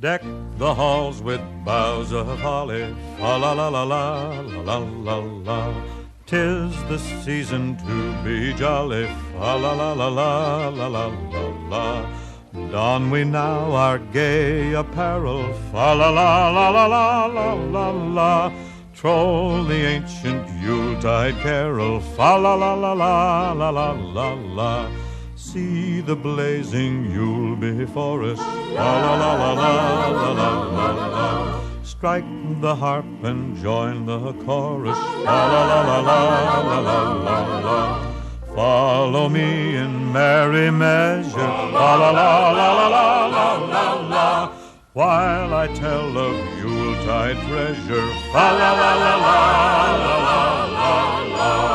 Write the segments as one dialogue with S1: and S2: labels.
S1: Deck the halls with boughs of holly, fa la la la la la la la. 'Tis the season to be jolly, fa la la la la la la la la. Don we now our gay apparel, fa la la la la la la la la. Troll the ancient Yuletide carol, fa la la la la la la la la. See the blazing Yule before us, la la la la la la la la la. Strike the harp and join the chorus, la la la la la la la la la. Follow me in merry measure, la la la la la la la la la. While I tell of Yuletide treasure, la la la la la la la la la.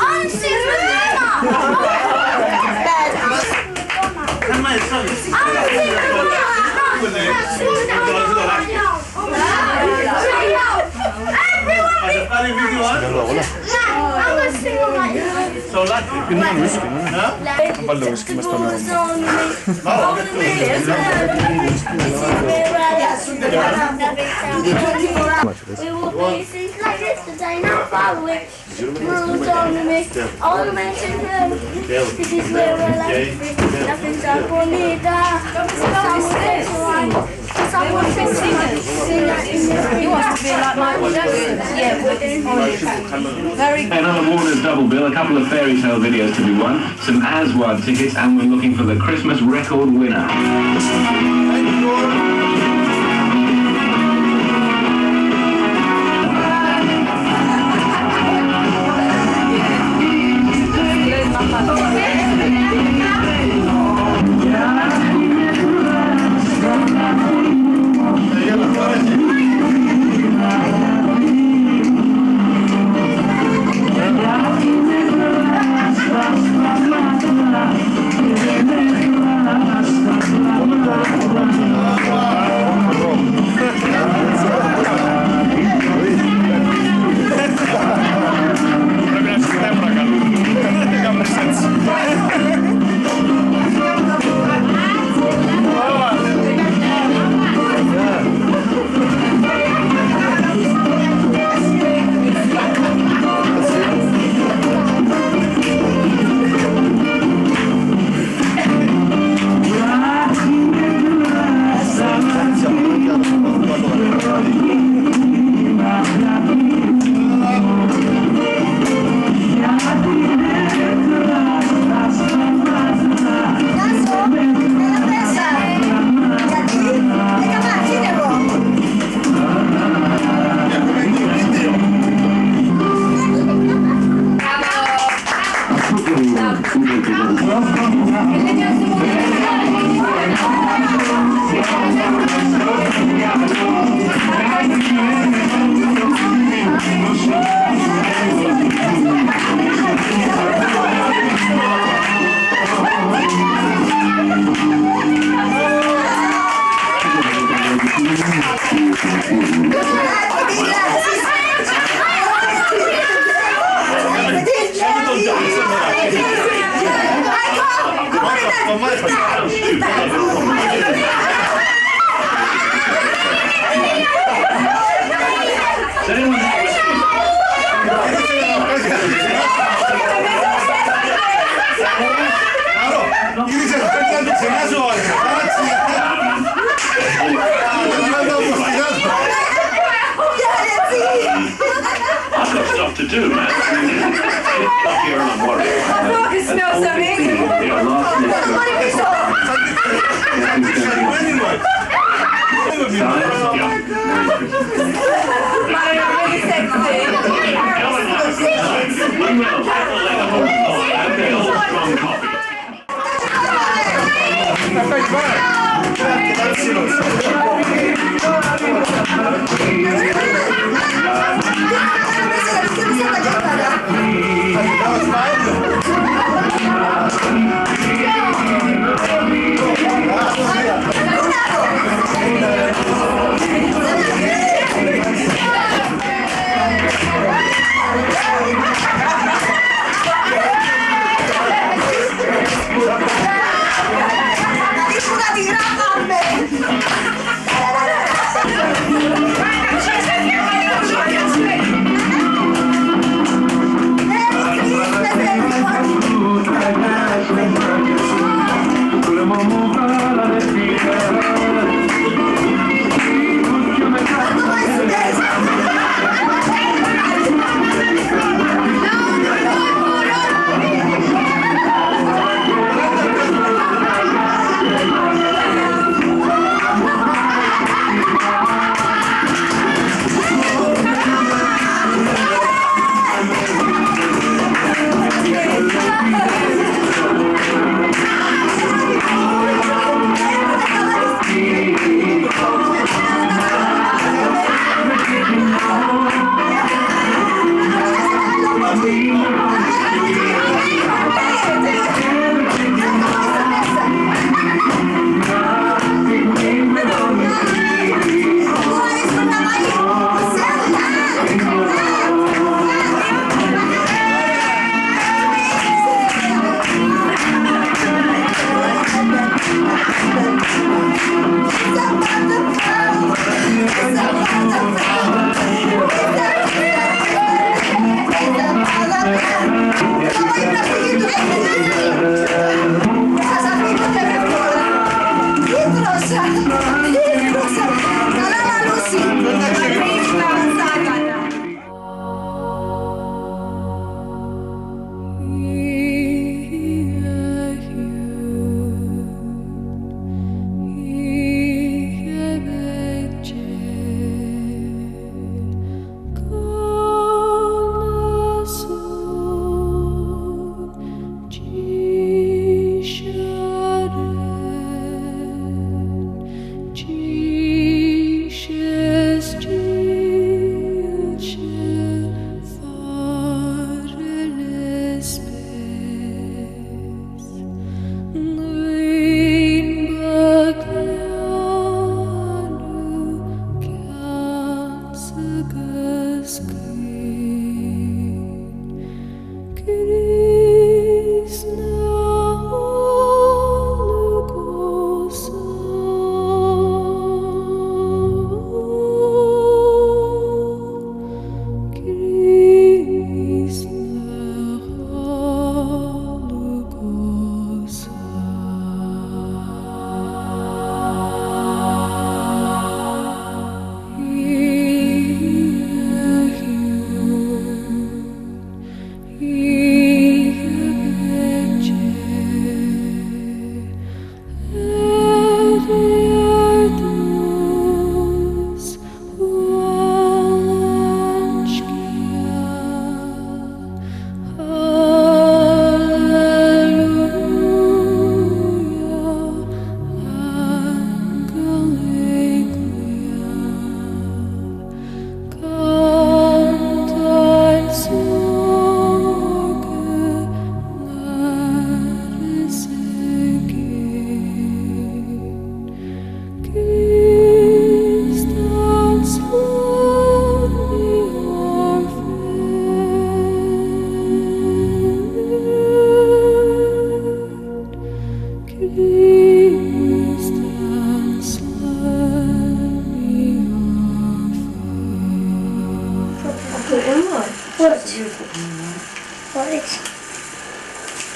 S2: Honestly, Palju whisky mas tunnel.
S3: We will be things like this today, not following rules only. All the mention them. This is where we're like free. Nothing's up on me. Someone says
S4: You want to be like Michael Jackson? Yeah, very good.
S5: Another Warner's double bill, a couple of fairy tale videos to be won, some Aswad tickets, and we're looking for the Christmas record winner.
S6: I've got stuff to do, man. Up here and I'm worried.
S4: It smells so amazing. Really sexy.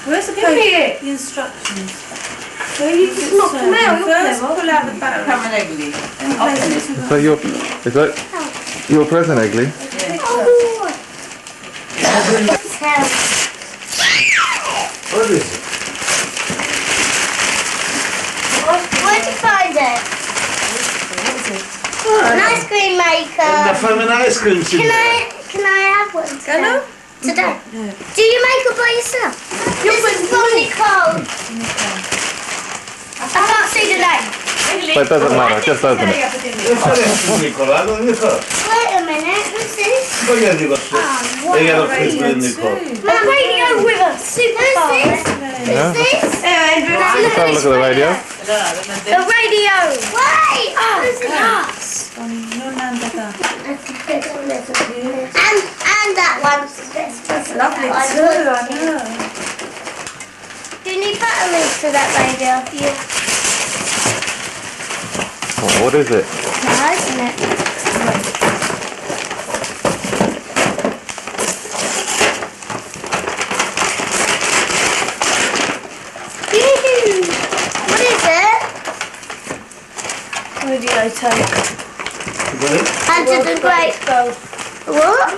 S4: Where's the
S7: Give me it.
S4: The instructions.
S7: So you just knocked them out. You're
S4: First,
S7: clever.
S4: pull out the battery.
S7: Come on, Egley.
S4: And place this with
S8: Is that your present, Egley?
S3: Oh.
S2: What is it?
S3: Where'd you find it? An ice cream maker.
S2: The family ice cream in there.
S3: Can I have one today?
S7: Hello?
S3: Today? Do you make it by yourself? This is from Nicole. I can't see the name.
S8: But it doesn't matter, just open it.
S2: Nicola, non mi fa.
S3: Wait a minute, what's this?
S2: Poi io dico sì. E io lo preso di Nicola.
S3: My radio with us. Super fast.
S8: Yeah.
S3: What's this?
S7: Andrew.
S8: Let's have a look at the radio.
S3: The radio. Wait! Who's it us? And that one's
S7: Lovely too, I know.
S3: Do you need batteries for that radio? Yeah.
S8: Oh, what is it?
S3: No, isn't it? What is it?
S7: Radio tape.
S3: 100 great. What?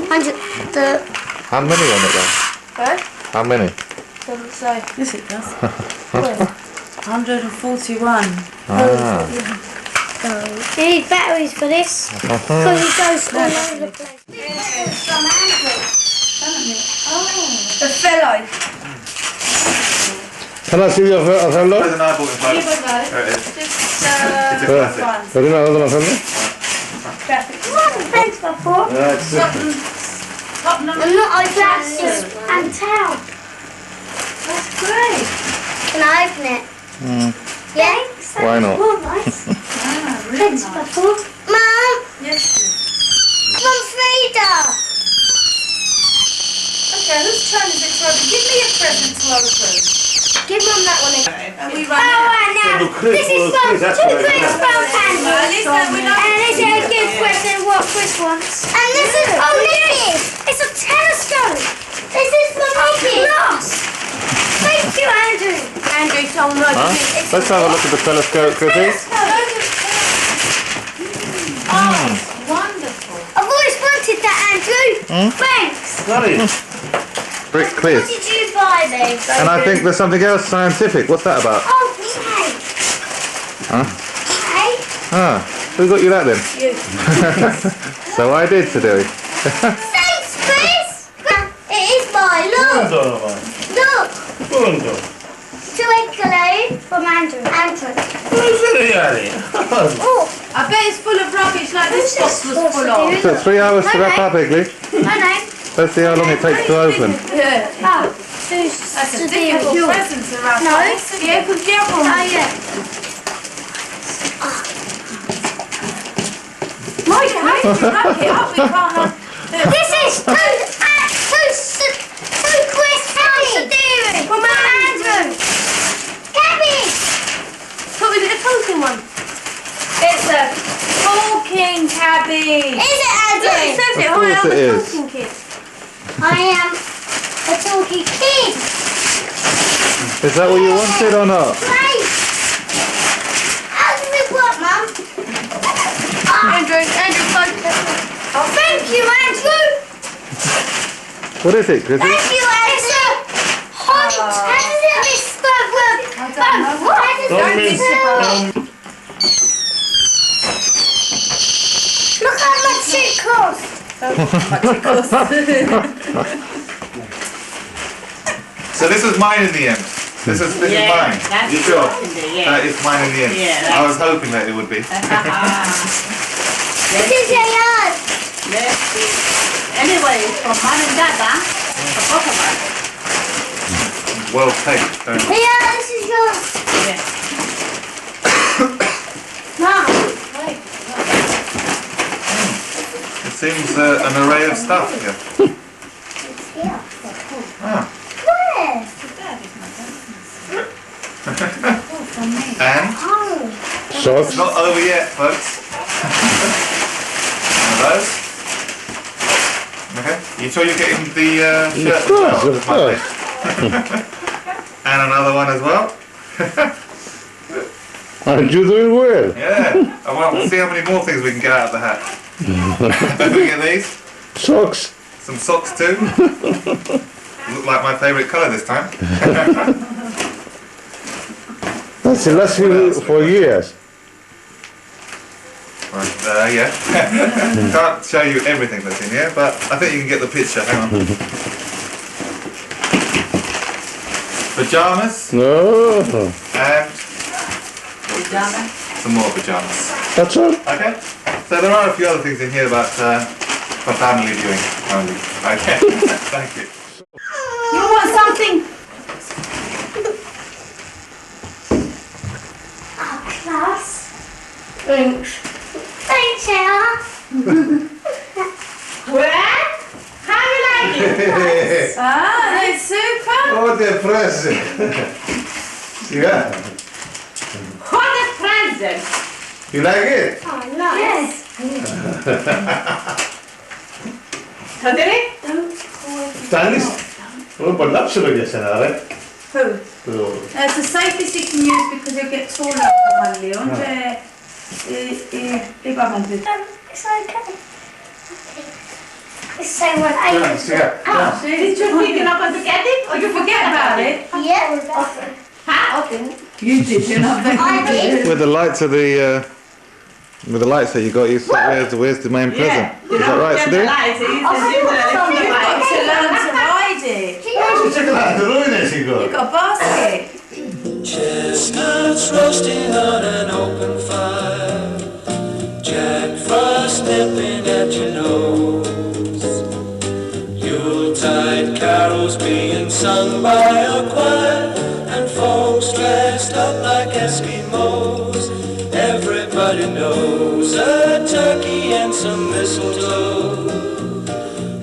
S3: 100 the.
S8: How many on it then?
S7: Huh?
S8: How many?
S7: Doesn't say.
S4: Yes, it does. 141.
S8: Ah.
S3: You need batteries for this. Because it goes all over the place. From Andrew.
S7: The fellow.
S8: Can I see your assembler?
S2: Present I bought in Poland.
S7: Here we go.
S2: There it is.
S7: Just
S2: It's a classic.
S7: ones.
S8: I didn't know there was an assembler.
S7: Graphic.
S3: Thanks, before.
S2: That's it.
S7: Tottenham.
S3: I'm not glasses and towel.
S7: That's great.
S3: Can I open it? Yeah?
S8: Why not?
S3: Oh, nice.
S7: Really
S3: Thanks,
S7: nice.
S3: before. Mum,
S7: Yes.
S3: from Frida.
S7: Okay, whose turn is it to open? Give me a present to open.
S3: Give Mum that one.
S7: And we
S3: Oh,
S7: run out.
S3: right now.
S2: Well, Chris,
S3: This is
S2: well,
S3: from
S2: Chris, that's
S3: two
S2: what I
S3: Chris
S2: got.
S3: from
S7: Well,
S3: Candy.
S7: listen, we don't.
S3: And this is a gift present what Chris wants. And this is from Nicky. It's a telescope. This is from Nicky. Glass. Thank you, Andrew.
S7: Andrew told me
S8: Huh? Let's have a look at the telescope, Chrissy.
S7: Oh, wonderful.
S3: I've always wanted that, Andrew. Thanks.
S2: Got it.
S8: Brick
S3: What
S8: quiz.
S3: did you buy me?
S8: And I think there's something else scientific. What's that about?
S3: Oh, cake.
S8: Huh?
S3: Cake?
S8: Ah, who got you that then?
S7: You.
S8: So I did today.
S3: Thanks, Chris. It is mine. Look.
S2: Buongiorno.
S3: Look.
S2: Buongiorno.
S3: Two egg glue from Andrew. Andrew.
S2: Cereali.
S3: Oh,
S7: I bet it's full of rubbish like this box was full of.
S8: So 3 hours to wrap up, Egley.
S3: no, no.
S8: Let's see how long it takes to open.
S7: Yeah.
S3: Oh,
S7: That's a difficult present to wrap
S3: No.
S7: up. Yeah, because the other
S3: Oh,
S7: one.
S3: yeah.
S7: Mike, how did you wrap it up? We can't have...
S3: This is two Chris from Sedaris. From Andrew. Cabbage.
S7: Is it a talking one? It's a talking cabbage.
S3: Is it,
S7: Look, it
S3: Andrew?
S7: says it.
S8: Of
S7: Hi,
S8: course
S7: I'm
S8: it
S7: a
S8: is.
S7: talking kid.
S3: I am a talking kid.
S8: Is that what you wanted or not?
S3: Great. How does it work, Mum?
S7: Andrew,
S3: Oh, thank you, Andrew.
S8: What is it, Chrissy?
S3: Thank you, Andrew. How does this work?
S7: I don't know.
S3: How does
S2: Don't
S3: this
S2: miss.
S3: work? Look how much it costs.
S9: So this is mine in the end. This is mine. You sure? It's mine in the end.
S7: Yeah,
S9: I was hoping that it would be.
S3: This is your yard.
S7: Anyway, it's from Mum and Dada. Both of us.
S9: Well taped.
S3: Here, this is yours.
S7: Yeah.
S3: Mum.
S9: It seems an array of stuff here.
S3: Here.
S9: Ah.
S3: Where?
S9: And
S3: Oh.
S9: it's not over yet, folks. One of those. Okay. You sure you're getting the shirt as well?
S8: of course.
S9: And another one as well.
S8: Aren't you doing well?
S9: Yeah. Well, we'll see how many more things we can get out of the hat. Don't forget these.
S8: Socks.
S9: Some socks too. Look like my favourite colour this time.
S8: That's last for years.
S9: Right, yeah. Can't show you everything that's in here, but I think you can get the picture. Hang on. Pyjamas
S8: No.
S9: and some more pyjamas.
S8: That's all.
S9: Okay. So there are a few other things in here, but for family viewing only. Okay. Thank you.
S7: You want something?
S3: Class. Thanks. Thanks, Sarah.
S7: Well, how you like it? Ah, that's super.
S8: Oh, the present. Yeah.
S7: What a present.
S8: You like it?
S3: Oh, nice.
S7: Tadiri?
S8: Stylish. Oh, but that's what you're saying, right?
S7: Who?
S8: So,
S7: It's the safest you can use because you'll get torn up on Leon. Det är bara man vet.
S3: It's okay. It's so what I used to.
S7: Did you pick it up and forget it? Or you forget about it?
S3: Yeah, often.
S7: Huh?
S3: Often.
S7: You did, you know.
S3: I did.
S8: with the lights of the, with the lights that you got, you said, where's the main present? Is that right, Sadie?
S7: You've got to learn to ride it.
S8: Check it out, the ruinous you
S7: You've
S8: got.
S7: got a basket.
S10: Chestnuts roasting on an open fire, Jack Frost nipping at your nose, Yuletide carols being sung by a choir, and folks dressed up like Eskimos. Everybody knows a turkey and some mistletoe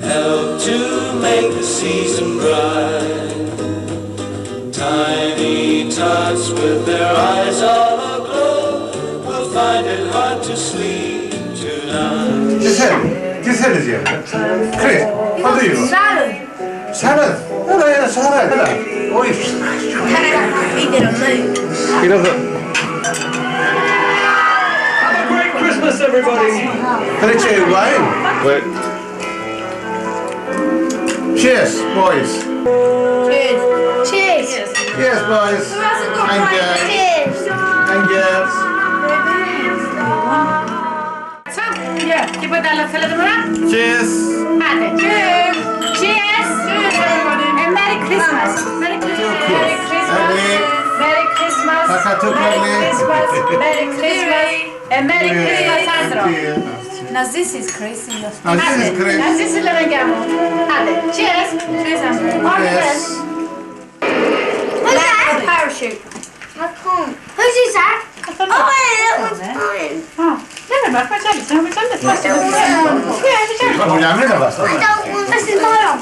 S10: help to make the season bright. Tiny tots with their eyes all aglow will find it hard to sleep tonight.
S8: Just head is here. Chris, how do you know?
S3: Salad.
S8: Salad. Hello, yeah, salad. Hello. Oh,
S3: He did a move.
S8: he doesn't.
S10: Have a great Christmas, everybody!
S8: Can I tell you wine? Wait. Cheers, boys.
S3: Cheers. Cheers.
S8: Cheers, boys.
S7: Who hasn't got
S8: Thank you.
S7: right?
S3: Cheers.
S8: Thank you.
S7: Yeah, you put that little fella around?
S9: Cheers.
S7: Cheers. Cheers. Cheers, everybody. And Merry Christmas. Merry Christmas. Merry Christmas. Merry Christmas. Merry Christmas. Merry Christmas. And Merry Christmas, Sandro. Now this is Chris in your
S8: Now this is Chris.
S7: Now this is little Gamma. Cheers. Cheers, Sandro.
S8: Yes.
S3: Who's that? Parachute. I can't. Who's is that? Oh, wait, that one's mine.
S7: Never mind, I don't want
S3: This is my one.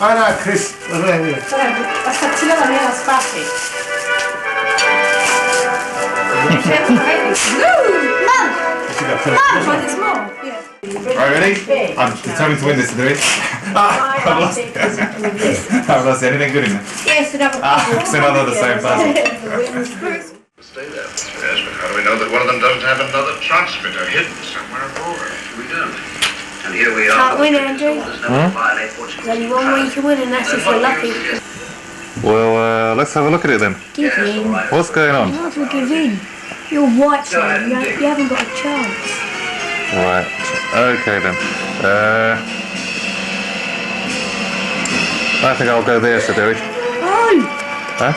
S8: Ah, no, Chris. Right here.
S9: Right, ready? I'm determined to win this today. I've lost. I've lost anything good in there.
S7: Yes, another
S9: It's another the same puzzle.
S6: Stay there. Yes, but how do we know that one of them doesn't have another transmitter hidden somewhere aboard? We don't. And here we are.
S3: Can't win, Andrew. There's only one way you can win, and that's if you're lucky.
S8: Well, let's have a look at it then.
S3: Give in.
S8: What's going on?
S3: You might as well give in. You're white side, you haven't got a chance.
S8: Right. Okay then. I think I'll go there, Sir Derek.
S3: Oh!
S8: Huh?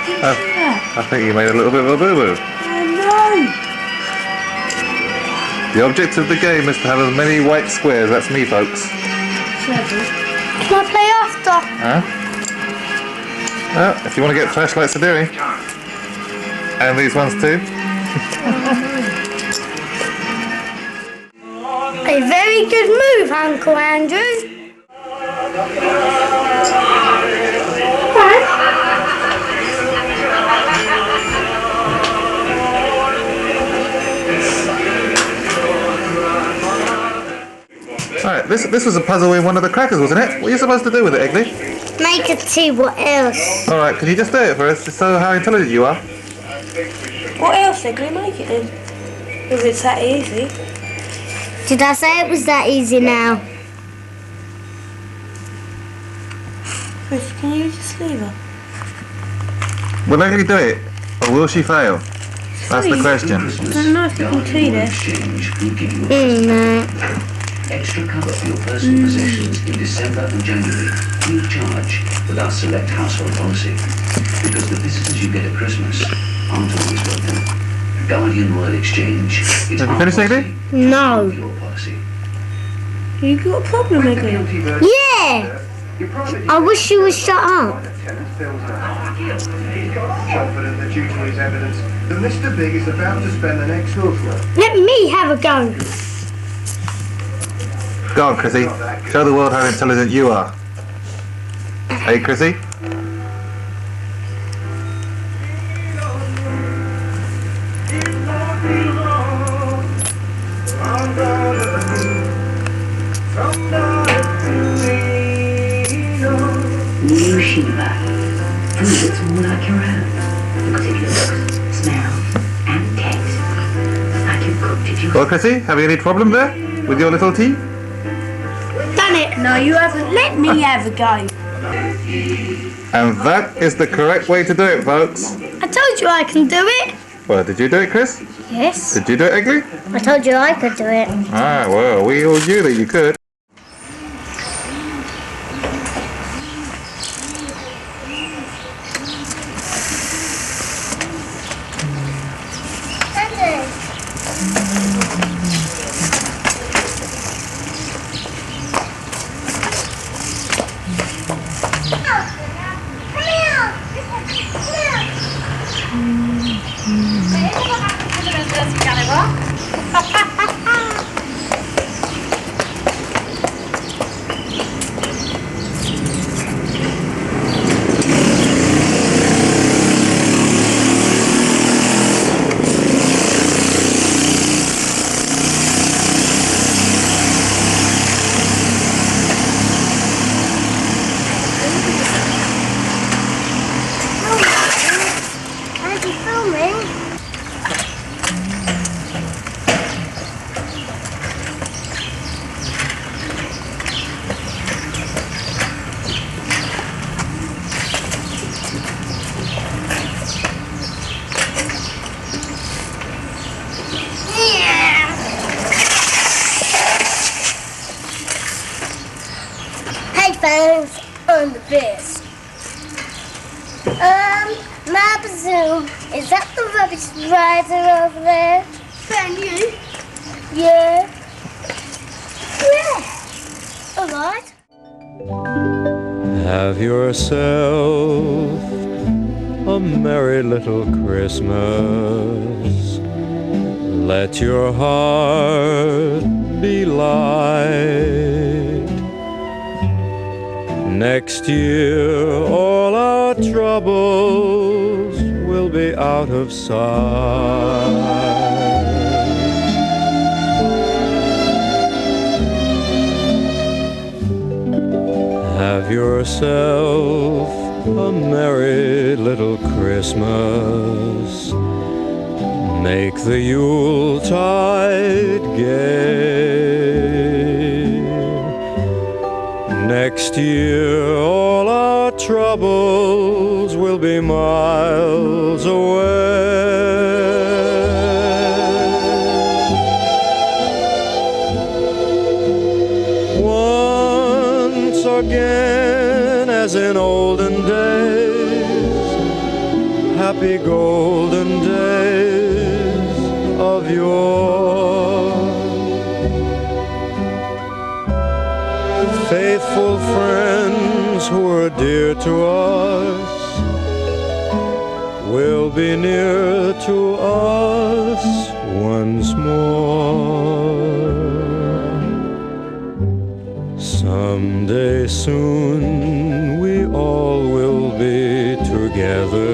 S3: Didn't see that.
S8: I think you made a little bit of a boo-boo.
S3: Oh
S8: The object of the game is to have as many white squares. That's me, folks.
S3: no! Can I play after?
S8: Huh? Well, if you want to get flashlights, Sir Derek. And these ones too.
S3: A very good move, Uncle Andrew.
S8: Alright, this was a puzzle in one of the crackers, wasn't it? What are you supposed to do with it, Eggley?
S3: make a tea. What else?
S8: Alright, can you just do it for us, just so how intelligent you are?
S4: What else then? Can we make it then? If it's that easy.
S3: Did I say it was that easy now?
S4: Chris, can you just leave her?
S8: Will Eggley do it, or will she fail? That's the question.
S4: I don't know if you can tea there.
S3: No.
S11: Extra cover for your personal possessions in December and January, free of charge, with our select household policy. Because the visitors you get at Christmas aren't always welcome. Guardian Royal Exchange is
S8: Have you finished, Eggley?
S3: No.
S11: your policy.
S4: You got a problem, Eggley?
S3: Yeah. I wish you would shut up.
S12: Confident that due to his evidence that Mr. Big is about to spend the next fortnight.
S3: Let me have a go.
S8: Go on, Chrissy. Show the world how intelligent you are. Hey, Chrissy?
S11: New Shiva. Food that's more like your own. Because it looks, smells, and tastes like you cooked it yourself.
S8: Well, Chrissy, have you any problem there with your little tea?
S3: Done it.
S4: No, you haven't. Let me have a go.
S8: And that is the correct way to do it, folks.
S3: I told you I can do it.
S8: Well, did you do it, Chris?
S3: Yes.
S8: Did you do it, Eggley?
S3: I told you I could do it.
S8: Ah, well, we all knew that you could.
S3: Headphones on the best. My presume, is that the rubbish rider over there? Brand new? Yeah. Yeah. Alright.
S1: Have yourself a merry little Christmas. Let your heart be light. Next year all our troubles will be out of sight. Have yourself a merry little Christmas. Make the Yuletide gay. Next year all our troubles will be miles away. Once again, as in olden days, happy golden days of yore. Faithful friends who were dear to us will be near to us once more. Someday soon we all will be together,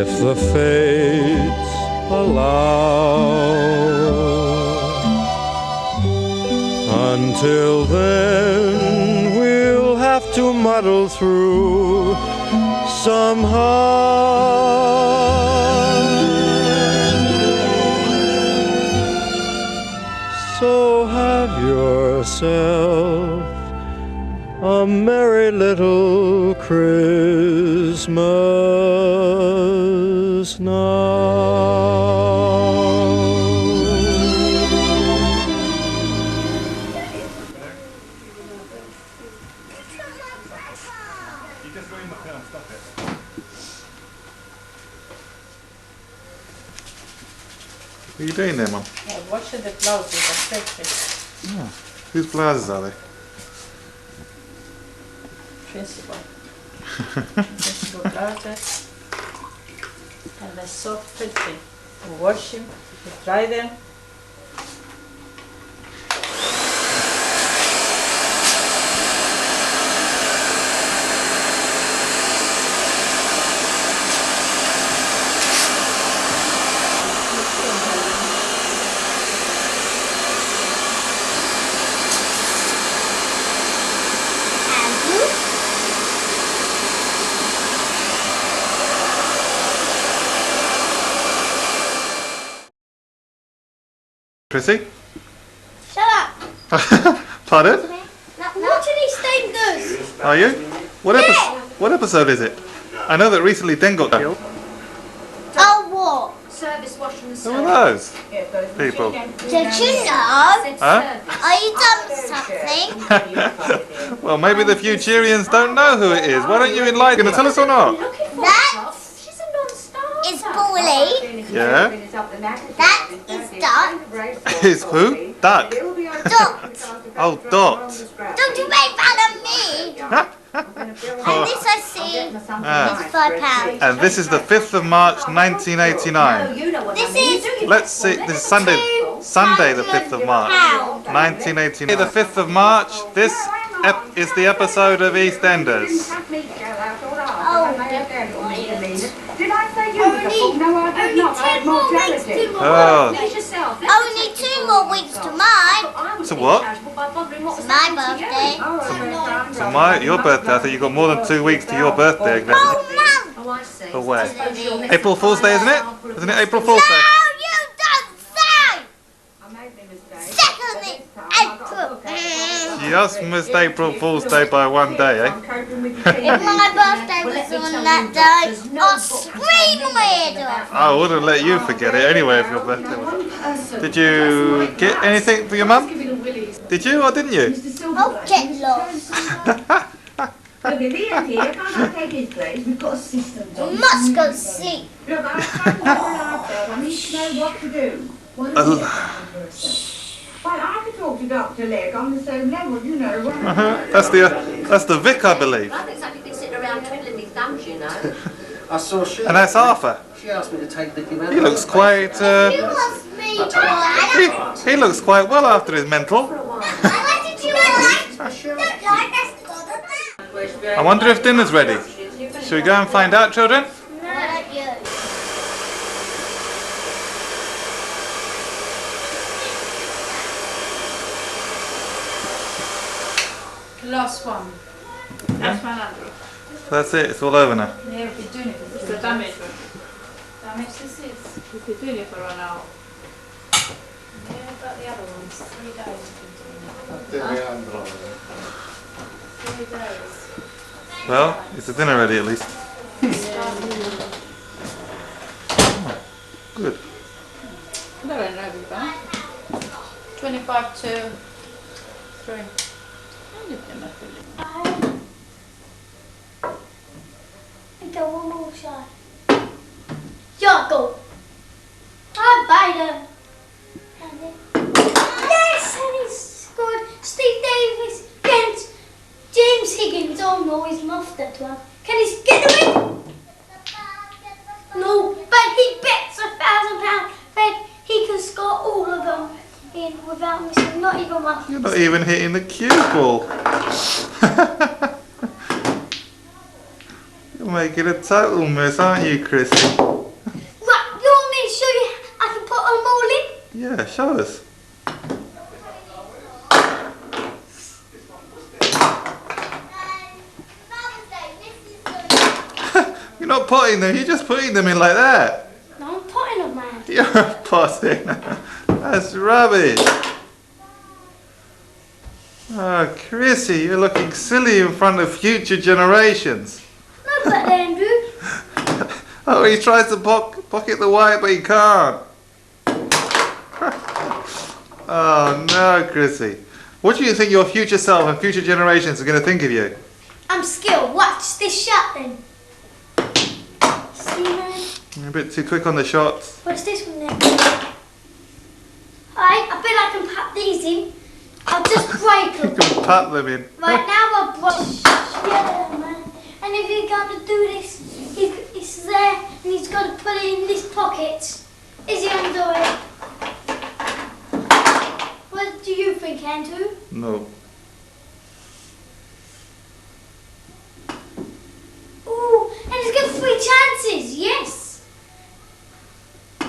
S1: if the fates allow. Until then we'll battle through somehow. So have yourself a merry little Christmas now.
S8: What are you doing there, Mum?
S7: Yeah, watching the blouses are pretty.
S8: Oh, whose blouses are they?
S7: Principal. Principal blouses. And they're so pretty. You wash them, you dry them.
S8: Chrissy?
S3: Shut up.
S8: Pardon?
S3: Watching EastEnders.
S8: Are you? What episode is it? I know that recently Den got killed.
S3: Oh, what?
S4: Service washing the
S8: Who are those people?
S3: Did you know?
S8: Huh?
S3: Are you done with something?
S8: Well, maybe the Futurians don't know who it is. Why don't you enlighten? Gonna tell us or not?
S3: That is Bully.
S8: Yeah.
S3: That is Dot.
S8: Is who? Duck.
S3: Dot.
S8: Oh, Dot.
S3: Don't you make fun of me. And this I see is £5.
S8: And this is the 5th of March 1989.
S3: This is
S8: Let's see, this is Sunday the 5th of March 1989. The 5th of March, this is the episode of EastEnders.
S3: Only 2 more weeks to mine.
S8: So what?
S3: It's my birthday.
S8: So your birthday, I think you've got more than 2 weeks to your birthday. For where? April Fool's Day, isn't it? Isn't it April Fool's Day?
S3: No, you don't say! Second April.
S8: Just missed April Fool's Day by 1 day, eh?
S3: If my birthday was on that day, I'll scream weirder.
S8: I wouldn't let you forget it anyway if your birthday was. Did you get anything for your mum? Did you or didn't you?
S3: I'll get lost.
S13: Look, if Ian's here, can't I take his place? We've got a system.
S3: You must go sleep.
S13: Look, I've come to I need to know what to do. What is it? Well, I could talk to Dr. Legg on the same level, you know.
S8: That's the Vic, I believe.
S4: I think somebody been sitting around twiddling his thumbs, you know.
S14: I saw she.
S8: And that's Arthur.
S14: She asked me to take the
S8: He looks quite. He looks quite well after his mental. I wonder if dinner's ready. Should we go and find out, children?
S7: Last one. That's one under.
S8: That's it, it's all over now.
S7: Yeah, we've been doing it for the damage. Damage this is. We've been doing it for 1 hour. Yeah, but the other ones, 3 days we've been doing it. 3 days.
S8: Well, is the dinner ready at least? Oh, good.
S7: I don't know, we're back. 25 to 3.
S3: Go one more shot. Jocko. Hi, Biden. Yes, and he scored. Steve Davis against James Higgins. Oh no, he's muffed that one. Can he get away? No, but he bets £1,000 bet he can score all of them in without missing, not even one.
S8: You're not even hitting the cue ball. You're making a total mess, aren't you, Chrissy?
S3: Right, you want me to show you I can put them all in?
S8: Yeah, show us. You're not potting them, you're just putting them in like that.
S3: No, I'm potting them, man.
S8: You're potting. That's rubbish. Oh, Chrissy, you're looking silly in front of future generations.
S3: No, but Andrew.
S8: Oh, he tries to pocket the white, but he can't. Oh no, Chrissy. What do you think your future self and future generations are going to think of you?
S3: I'm skilled. Watch this shot then. See, man?
S8: You're a bit too quick on the shots.
S3: What's this one then? Alright, I bet I can pop these in. I'll just break them.
S8: You can pat them in.
S3: Right now I'll break. Yeah, man. And if you got to do this, it's there, and he's got to put it in this pocket. Is he under it? What do you think, Andrew?
S8: No.
S3: Ooh, and he's got 3 chances. Yes. 2.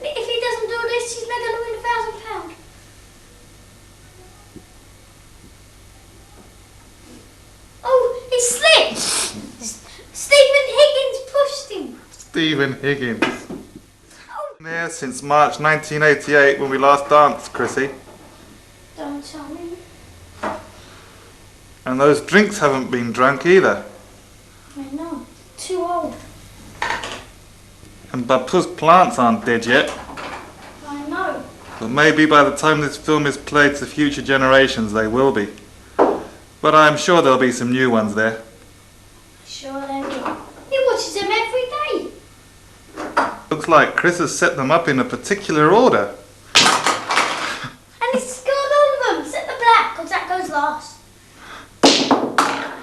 S3: If he doesn't do this, he's not going to win £1,000. Oh, he slipped. Stephen Higgins pushed him.
S8: Stephen Higgins. There since March 1988 when we last danced, Chrissy.
S3: Don't tell me.
S8: And those drinks haven't been drunk either.
S3: I know. Too old.
S8: And Bapu's plants aren't dead yet.
S3: I know.
S8: But maybe by the time this film is played to future generations they will be. But I'm sure there'll be some new ones there.
S3: Sure they will. He watches them every day.
S8: Looks like Chris has set them up in a particular order.
S3: And he's scored all of them. Set the black, because that goes last.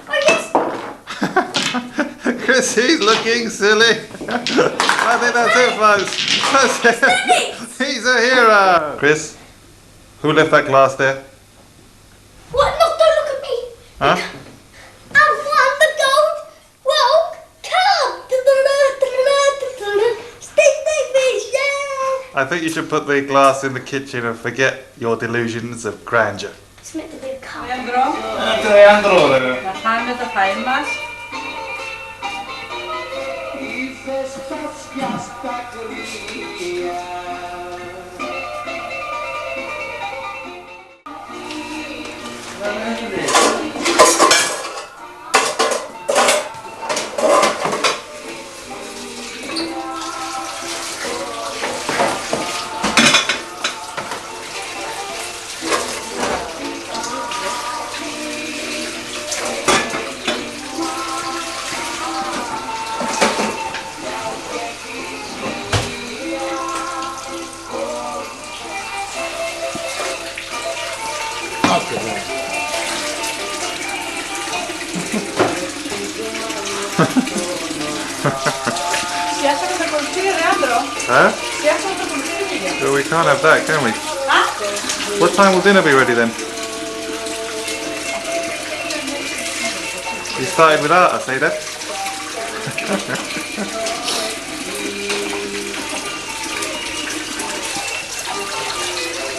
S3: Oh, yes.
S8: Chris, he's looking silly. I think that's it, folks. That's it. He's a hero. Chris, who left that glass there?
S3: What? No, don't look at me.
S8: Huh?
S3: I won the gold World Cup. Stick fish, yeah.
S8: I think you should put the glass in the kitchen and forget your delusions of grandeur.
S3: It's meant to be a cup.
S9: Leandro.
S7: Bajame the palmas.
S8: Huh?
S7: Huh?
S8: Well, we can't have that, can we? What time will dinner be ready then? You started without us, eh, Dad?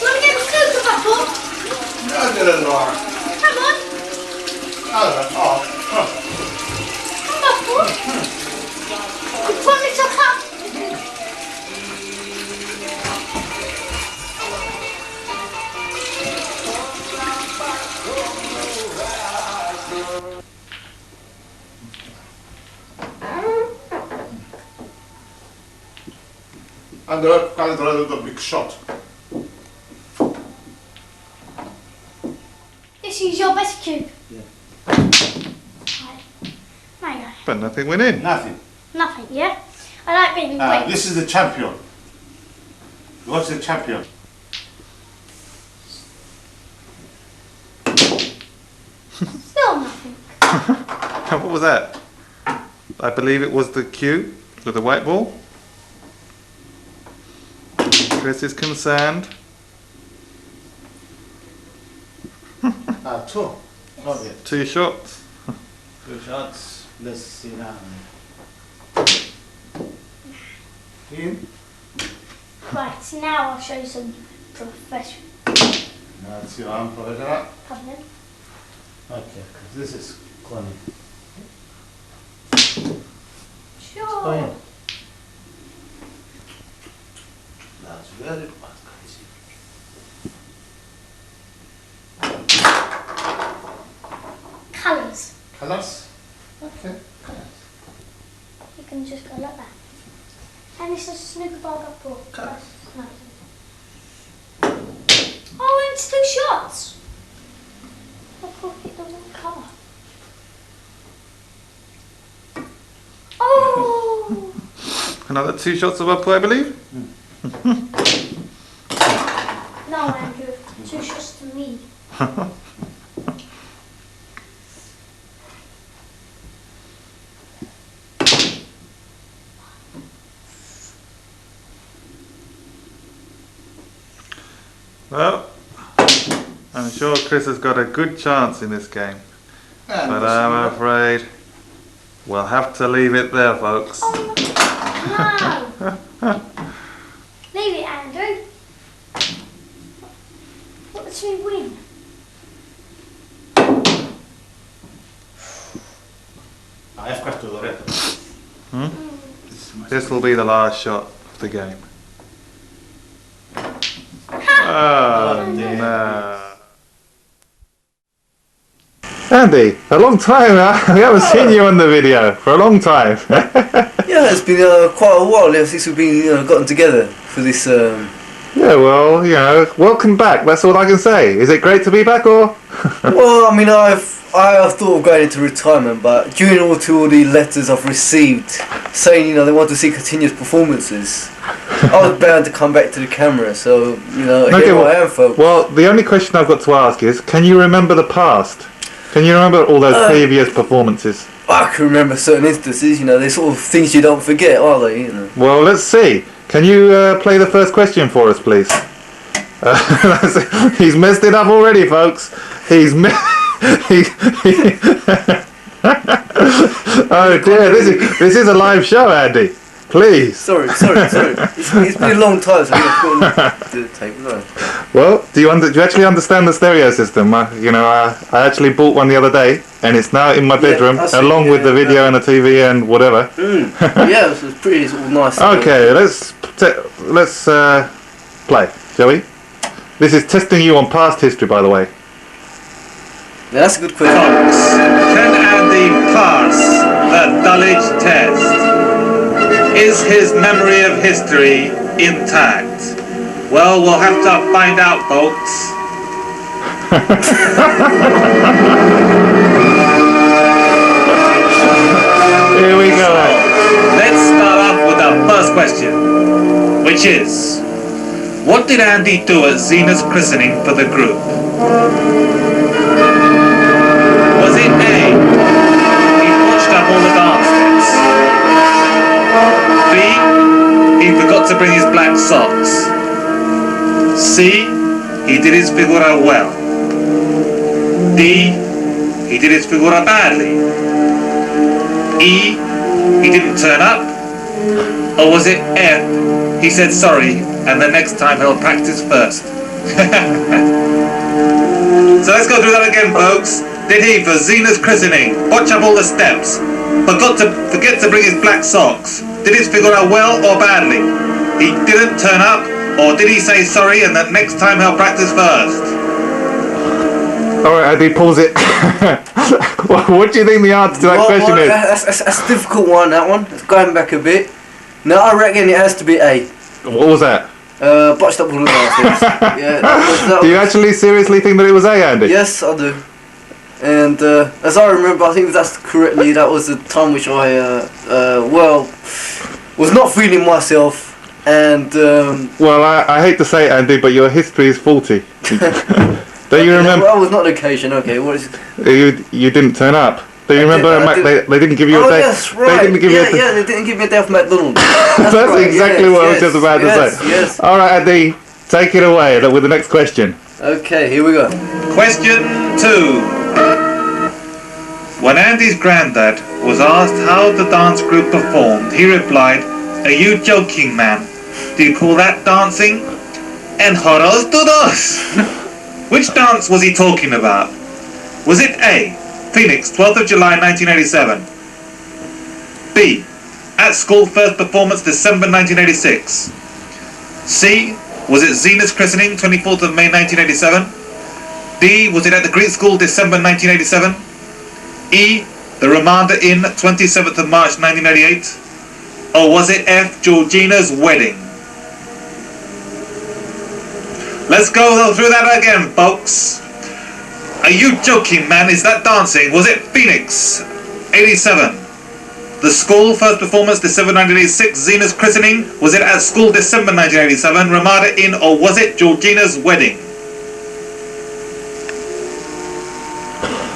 S3: Want to get a snooker bottle?
S2: No, get it, Laura.
S3: Come on. Come on, Paul. You promised to come.
S2: And the calendar is a big shot.
S3: This is your best cube.
S2: Yeah.
S3: Right. No.
S8: But nothing went in.
S2: Nothing.
S3: Nothing, yeah? I like being quick.
S2: This is the champion. What's the champion?
S3: Still nothing.
S8: What was that? I believe it was the cue with the white ball. Chris is concerned.
S2: Two. Okay.
S8: 2 shots.
S2: 2 shots. Let's see now. In.
S3: Right, so now I'll show you some professional.
S2: That's your arm professional.
S3: Come then.
S2: Okay, 'cause this is corny. coin. That's very bad.
S3: Colours.
S2: Colours? Okay.
S3: You can just go like that. And it's a snooker ball up for colours. No. Oh, it's 2 shots. I thought it the one colour. Oh!
S8: Another 2 shots of Upper, I believe?
S3: No, Andrew. 2 shots to me.
S8: Well, I'm sure Chris has got a good chance in this game. But I'm afraid we'll have to leave it there, folks.
S3: No! Leave it, Andrew. What does we win?
S2: I've got to Loreto.
S8: This will be the last shot of the game. Oh, no. Andy, a long time now. We haven't seen you on the video for a long time.
S14: Yeah, it's been quite a while since we've been gotten together for this.
S8: Yeah, well, welcome back. That's all I can say. Is it great to be back, or?
S14: Well, I mean, I have thought of going into retirement, but during all the letters I've received saying they want to see continuous performances, I was bound to come back to the camera. So here I am, folks.
S8: Well, the only question I've got to ask is, can you remember the past? Can you remember all those previous performances?
S14: I can remember certain instances. They're sort of things you don't forget, are they?
S8: Well, let's see. Can you play the first question for us, please? He's messed it up already, folks. Oh dear, this is a live show, Andy. Please.
S14: Sorry. It's been a long time since I've put the tape.
S8: Well, do you actually understand the stereo system? I actually bought one the other day, and it's now in my bedroom, along with the video and the TV and whatever.
S14: Yeah, it's pretty sort of nice.
S8: Okay, let's play, shall we? This is testing you on past history, by the way.
S14: Yeah, that's a good question.
S8: Can Andy pass the Dulwich test? Is his memory of history intact? Well, we'll have to find out, folks. Here we go. Let's start off with our first question, which is, what did Andy do at Zena's christening for the group? Was it A, he watched up all the dance steps? B, he forgot to bring his black socks? C, he did his figura well? D, he did his figura badly? E, he didn't turn up? Or was it F, he said sorry and the next time he'll practice first? So let's go through that again, folks. Did he, for Zena's christening, watch up all the steps, forget to bring his black socks? Did his figura well or badly? He didn't turn up, or did he say sorry and that next time he'll practice first? Alright, Andy, pause it. What do you think the answer to that question is?
S14: That's a difficult one, that one. It's going back a bit. No, I reckon it has to be A.
S8: What was that?
S14: Botched up all the dances. Yeah, that
S8: do you actually seriously think that it was A, Andy?
S14: Yes, I do. And as I remember, I think that's correctly, that was the time which I, was not feeling myself. And
S8: well, I hate to say it, Andy, but your history is faulty. Don't you remember?
S14: That was not the occasion. Okay, what is
S8: it? You didn't turn up. Do you remember they didn't give you a day?
S14: Yes, right. They didn't give me a day off McDonald's.
S8: That's right, exactly what I was just about to say.
S14: Yes.
S8: All right, Andy, take it away with the next question.
S14: Okay, here we go.
S8: Question 2. When Andy's granddad was asked how the dance group performed, he replied, "Are you joking, man? Do you call that dancing? En joros todos." Which dance was he talking about? Was it A, Phoenix, 12th of July 1987? B, at school first performance December 1986? C. Was it Zena's christening 24th of May 1987? D. Was it at the Greek school December 1987? E. The Ramada Inn 27th of March 1988? Or was it F. Georgina's wedding? Let's go through that again, folks. Are you joking, man? Is that dancing? Was it Phoenix 87? The school first performance December 1986, Zena's christening. Was it at school December 1987, Ramada Inn, or was it Georgina's wedding?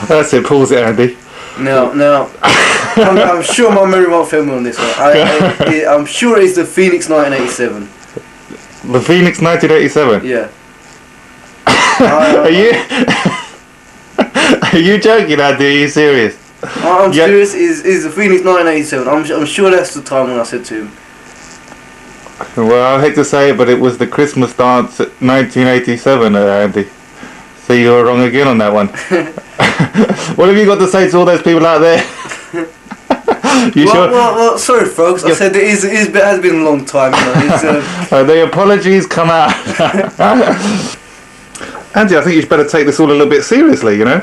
S9: That's it, pause it, Andy.
S14: No. I'm sure my memory won't fail me on this one. I'm sure it's the Phoenix 1987.
S9: The Phoenix 1987?
S14: Yeah.
S9: Are you joking, Andy? Are you serious?
S14: I'm serious. Is the Phoenix 1987? I'm sure that's the time when I said to him.
S9: Well, I hate to say it, but it was the Christmas dance at 1987, Andy. So you were wrong again on that one. What have you got to say to all those people out there?
S14: Well, sorry, folks. I said it has been a long time.
S9: The apologies come out. Andy, I think you better take this all a little bit seriously, you know?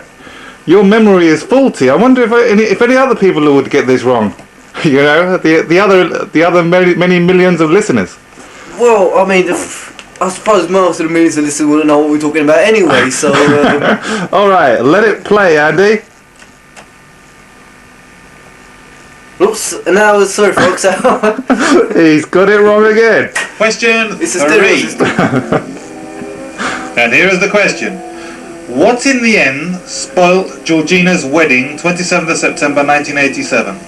S9: Your memory is faulty. I wonder if any other people would get this wrong. You know, the other many millions of listeners.
S14: Well, I mean, I suppose most of the millions of listeners wouldn't know what we're talking about anyway, so...
S9: Alright, let it play, Andy.
S14: Oops, now, sorry folks.
S9: He's got it wrong again.
S8: Question 3. And here is the question. What in the end spoilt Georgina's wedding 27th of September 1987?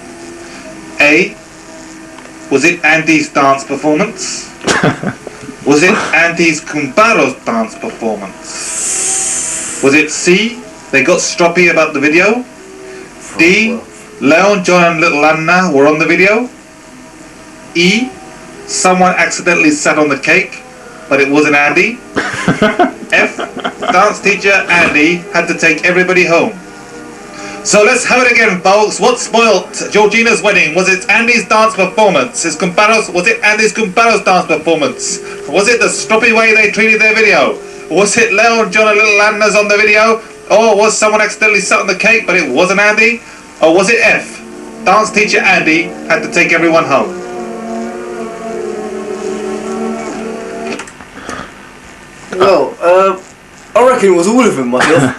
S8: A. Was it Andy's dance performance? Was it Andy's Cumbaro's dance performance? Was it C. They got stroppy about the video? D. Leon, John and little Anna were on the video? E. Someone accidentally sat on the cake, but it wasn't Andy? F. Dance teacher Andy had to take everybody home. So let's have it again, folks. What spoilt Georgina's wedding? Was it Andy's dance performance? Was it Andy's Cumbaro's dance performance? Was it the stroppy way they treated their video? Was it Leon, John and little Anna's on the video? Or was someone accidentally sat on the cake, but it wasn't Andy? Or was it F? Dance teacher Andy had to take everyone home.
S14: Well, I reckon it was all of them myself.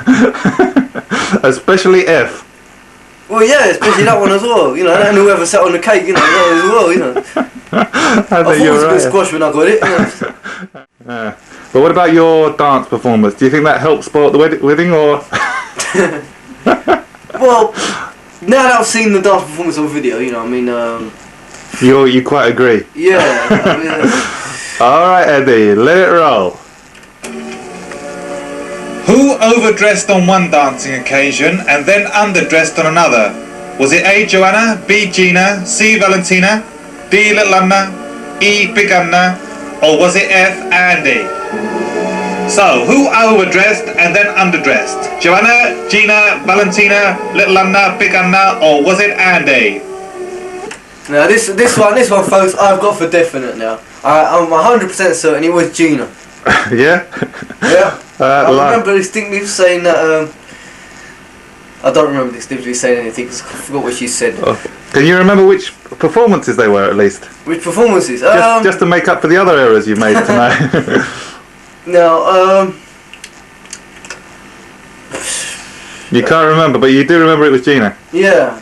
S9: Especially F.
S14: Well, yeah, especially that one as well. You know, and whoever sat on the cake, you know, as well. You know. I thought it was a bit squash when I got it. You know.
S9: But what about your dance performance? Do you think that helped spoil the wedding, or?
S14: Well, now that I've seen the dance performance on video, you know, I mean,
S9: You quite agree?
S14: Yeah. I mean,
S9: Alright, Eddie, let it roll.
S8: Who overdressed on one dancing occasion and then underdressed on another? Was it A. Joanna, B. Gina, C. Valentina, D. Little Anna, E. Big Anna, or was it F. Andy? So, who overdressed and then underdressed? Joanna, Gina, Valentina, Little Anna, Big Anna, or was it Andy?
S14: Now this one, folks, I've got for definite now. I'm 100% certain it was Gina.
S9: Yeah?
S14: Yeah. I remember distinctly saying that. I don't remember distinctly saying anything because I forgot what she said.
S9: Oh. Can you remember which performances they were at least?
S14: Which performances?
S9: Just to make up for the other errors you made tonight.
S14: No,
S9: You can't remember, but you do remember it was Gina.
S14: Yeah.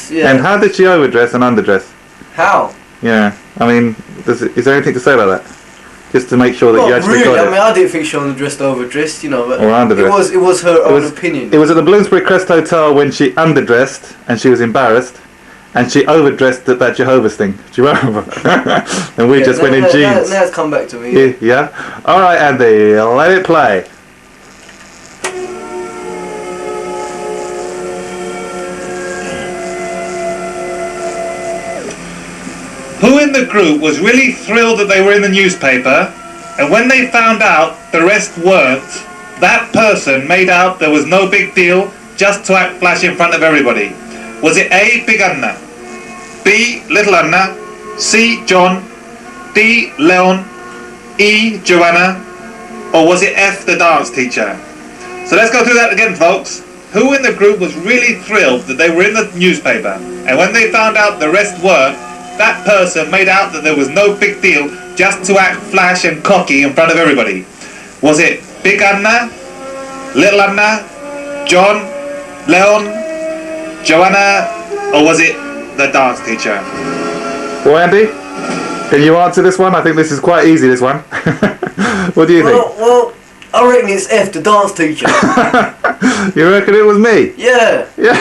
S14: Yeah.
S9: And how did she overdress and underdress?
S14: How?
S9: Yeah. I mean, is there anything to say about that? Just to make sure that you actually got it.
S14: I mean, I didn't think she underdressed or overdressed, you know, but
S9: or underdressed.
S14: It was her own opinion.
S9: It was at the Bloomsbury Crest Hotel when she underdressed and she was embarrassed, and she overdressed at that Jehovah's thing. Do you remember? And we just went in jeans.
S14: Now it's come back to me.
S9: Yeah. All right, Andy, let it play.
S8: Who in the group was really thrilled that they were in the newspaper, and when they found out the rest weren't, that person made out there was no big deal just to act flash in front of everybody? Was it A. Big Anna, B. Little Anna, C. John, D. Leon, E. Joanna, or was it F. the dance teacher? So let's go through that again, folks. Who in the group was really thrilled that they were in the newspaper, and when they found out the rest weren't, that person made out that there was no big deal just to act flash and cocky in front of everybody? Was it Big Anna, Little Anna, John, Leon, Joanna, or was it the dance teacher?
S9: Well, Andy, can you answer this one? I think this is quite easy, this one. What do you think?
S14: Well, I reckon it's F, the dance teacher.
S9: You reckon it was me?
S14: Yeah.
S9: Yeah.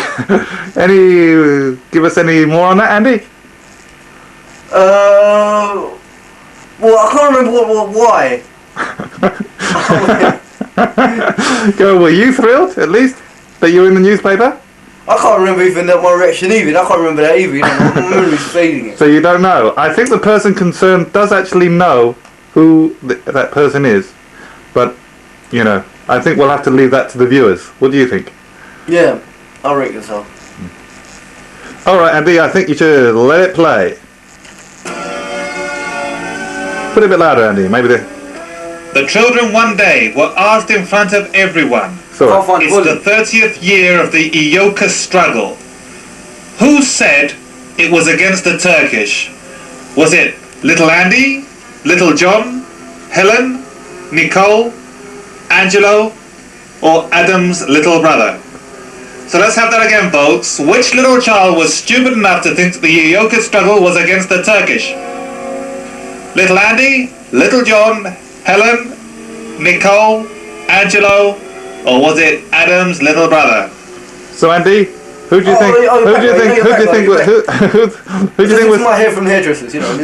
S9: Give us any more on that, Andy?
S14: Well, I can't remember why.
S9: Go, were you thrilled, at least, that you were in the newspaper?
S14: I can't remember even my reaction either. I can't remember that either. You know, my memory's fading it.
S9: So you don't know. I think the person concerned does actually know who that person is. But, you know, I think we'll have to leave that to the viewers. What do you think?
S14: Yeah, I reckon so.
S9: Alright, Andy, I think you should let it play. Put it a bit louder, Andy. Maybe
S8: The children one day were asked in front of everyone.
S9: Sorry.
S8: It's the 30th year of the Iyoka struggle. Who said it was against the Turkish? Was it Little Andy, Little John, Helen, Nicole, Angelo, or Adam's little brother? So let's have that again, folks. Which little child was stupid enough to think the Iyoka struggle was against the Turkish? Little Andy, Little John, Helen, Nicole, Angelo, or was it Adam's little brother?
S9: So Andy, who do you think? Who do you think was
S14: my hair from the hairdressers? You know.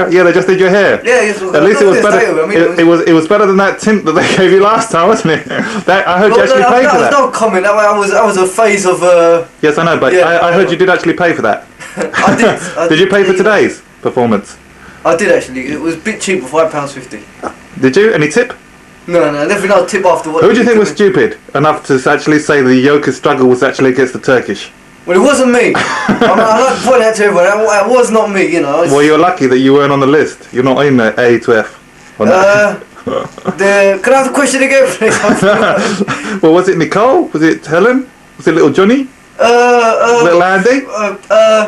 S9: Yeah, they just did your hair.
S14: Yeah, yes.
S9: At least it was better. It was better than that tint that they gave you last time, wasn't it? I heard you actually paid for that.
S14: That was no comment. That was a phase of.
S9: Yes, I know, but yeah, I heard you did actually pay for that.
S14: I did.
S9: Did you pay for today's performance?
S14: I did actually. It was a bit cheap for £5.50.
S9: Did you? Any tip?
S14: No, definitely not a tip after what.
S9: Who do you think was stupid enough to actually say the Iyoka struggle was actually against the Turkish?
S14: Well, it wasn't me. I like to point out to everyone, it was not me, you know.
S9: Well, you're lucky that you weren't on the list. You're not in the A to F.
S14: Can I have the question again, please?
S9: Well, was it Nicole? Was it Helen? Was it Little Johnny? Little Andy?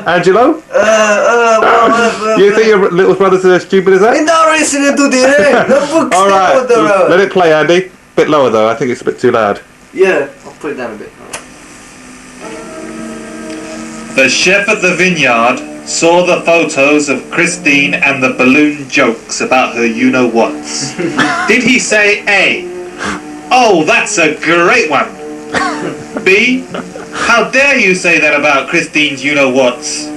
S9: Angelo? You think your little brothers are as stupid as that? Alright, let it play, Andy. Bit lower though, I think it's a bit too loud.
S14: Yeah, I'll put it down a bit.
S8: The chef at the vineyard saw the photos of Christine and the balloon jokes about her you-know-whats. Did he say A, oh, that's a great one? B, how dare you say that about Christine's you-know-whats?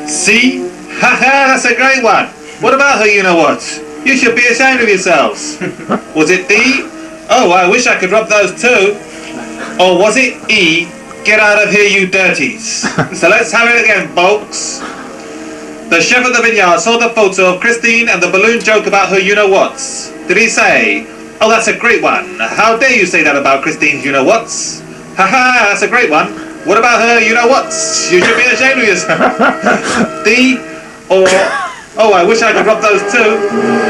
S8: C, haha, that's a great one. What about her you-know-whats? You should be ashamed of yourselves. Was it D, oh, I wish I could rub those too? Or was it E, get out of here, you dirties? So let's have it again, folks. The chef at the vineyard saw the photo of Christine and the balloon joke about her you-know-whats. Did he say, oh, that's a great one. How dare you say that about Christine's you-know-whats? Haha, that's a great one. What about her you-know-whats? You should be ashamed of yourself. D, or, oh, I wish I could rub those too.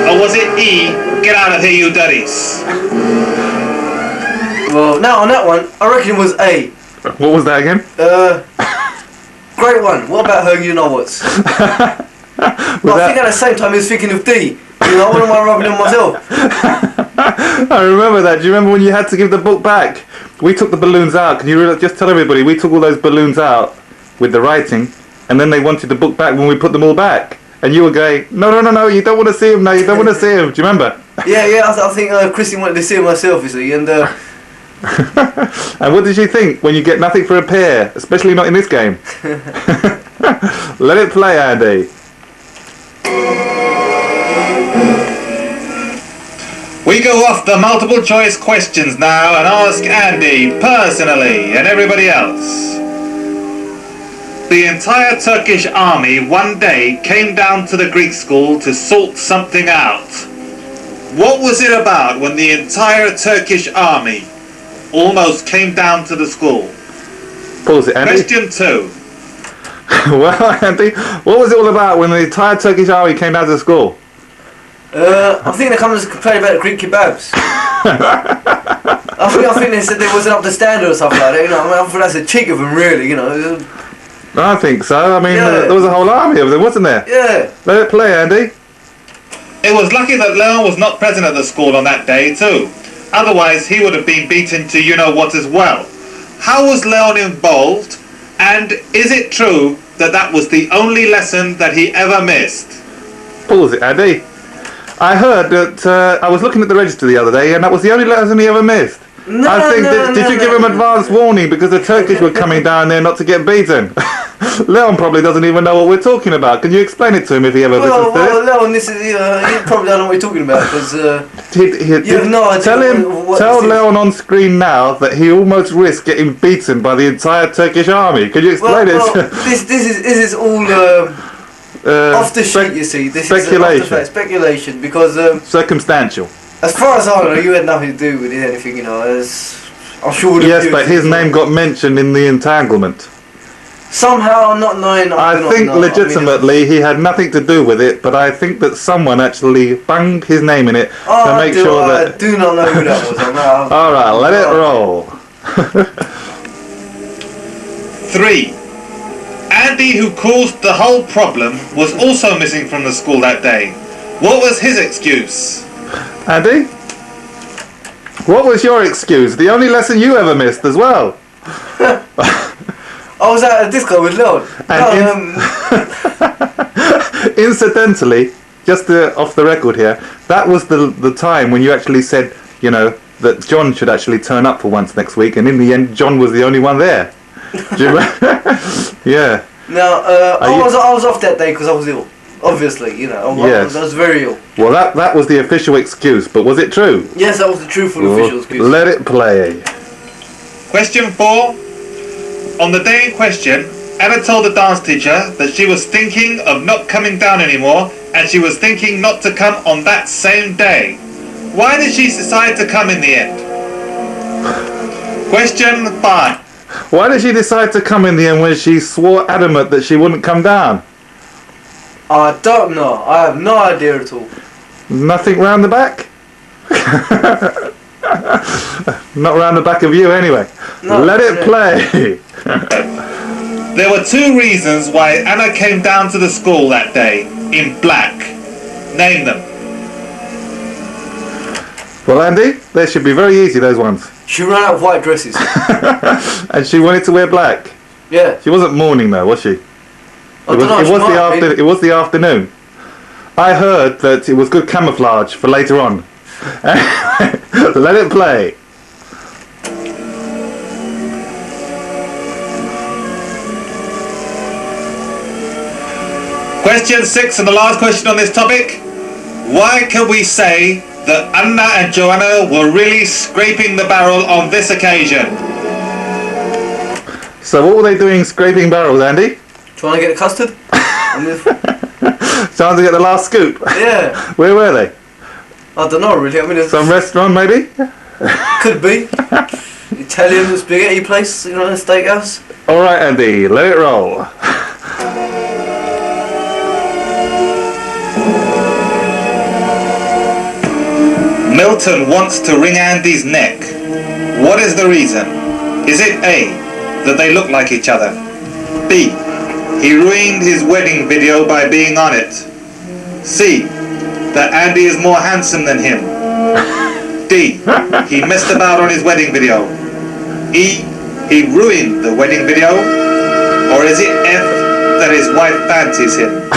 S8: Or was it E, get out of here, you dirties?
S14: Well, now on that one, I reckon it was A.
S9: What was that again?
S14: Great one. What about her you-know-whats? Well, I think at the same time he was thinking of D. You know, I wouldn't mind rubbing on myself.
S9: I remember that. Do you remember when you had to give the book back? We took the balloons out. Can you just tell everybody? We took all those balloons out with the writing, and then they wanted the book back when we put them all back. And you were going, no, you don't want to see him now. You don't want to see him. Do you remember?
S14: Yeah. I think Christine wanted to see him herself, you see, and.
S9: And what did you think when you get nothing for a pair, especially not in this game? Let it play, Andy.
S8: We go off the multiple choice questions now and ask Andy personally and everybody else. The entire Turkish army one day came down to the Greek school to sort something out. What was it about when the entire Turkish army almost came down to the school?
S9: Pause it, Andy.
S8: Question 2.
S9: Well, Andy, what was it all about when the entire Turkish army came down to school?
S14: I think they come to complain about the Greek kebabs. I think they said they wasn't up to standard or something like that. You know, I thought that's a cheek of them, really. You know.
S9: I think so. I mean, there was a whole army of them, wasn't there?
S14: Yeah.
S9: Let it play, Andy.
S8: It was lucky that Leon was not present at the school on that day too. Otherwise, he would have been beaten to you-know-what as well. How was Leon involved? And is it true that that was the only lesson that he ever missed?
S9: Pause it, Andy. I heard that I was looking at the register the other day, and that was the only lesson he ever missed. Did you give him advance warning because the Turkish were coming down there not to get beaten? Leon probably doesn't even know what we're talking about. Can you explain it to him if he ever listens to it?
S14: Leon, this is he probably don't know what you're talking about because you have no idea.
S9: Tell Leon on screen now that he almost risked getting beaten by the entire Turkish army. Can you explain it?
S14: This is all off the sheet. You see, this
S9: speculation.
S14: is speculation because
S9: circumstantial.
S14: As far as I know, you had nothing to do with anything. You know, I'm sure.
S9: Yes, but his name got mentioned in the entanglement.
S14: Somehow, I'm not knowing.
S9: I think legitimately he had nothing to do with it, but I think that someone actually banged his name in it to make sure that.
S14: I do not know who that was.
S9: All right, let it roll.
S8: 3. Andy, who caused the whole problem, was also missing from the school that day. What was his excuse?
S9: Andy? What was your excuse? The only lesson you ever missed as well.
S14: I was at a disco with Leon.
S9: Incidentally, just off the record here, that was the time when you actually said, you know, that John should actually turn up for once next week, and in the end, John was the only one there. Do you remember? Yeah.
S14: No, I was off that day because I was ill. Obviously, you know, I was very ill.
S9: Well, that was the official excuse, but was it true?
S14: Yes, that was the truthful official excuse.
S9: Let it play.
S8: Question 4. On the day in question, Anna told the dance teacher that she was thinking of not coming down anymore, and she was thinking not to come on that same day. Why did she decide to come in the end? Question 5.
S9: Why did she decide to come in the end when she swore adamant that she wouldn't come down?
S14: I don't know. I have no idea at all.
S9: Nothing round the back? Not round the back of you anyway. No, let it play.
S8: There were 2 reasons why Anna came down to the school that day in black. Name them.
S9: Well, Andy, they should be very easy, those ones.
S14: She ran out of white dresses.
S9: And she wanted to wear black.
S14: Yeah.
S9: She wasn't mourning though, was she? It was the afternoon. I heard that it was good camouflage for later on. Let it play.
S8: Question 6 and the last question on this topic. Why can we say that Anna and Joanna were really scraping the barrel on this occasion?
S9: So what were they doing scraping barrels, Andy?
S14: Trying to get the custard.
S9: Trying to get the last scoop.
S14: Yeah.
S9: Where were they?
S14: I don't know really. I mean,
S9: some restaurant maybe?
S14: Could be. Italian spaghetti place, you know, a steakhouse.
S9: Alright Andy, let it roll.
S8: Milton wants to wring Andy's neck. What is the reason? Is it A, that they look like each other? B, he ruined his wedding video by being on it? C, that Andy is more handsome than him? D, he messed about on his wedding video? E, he ruined the wedding video? Or is it F, that his wife fancies him?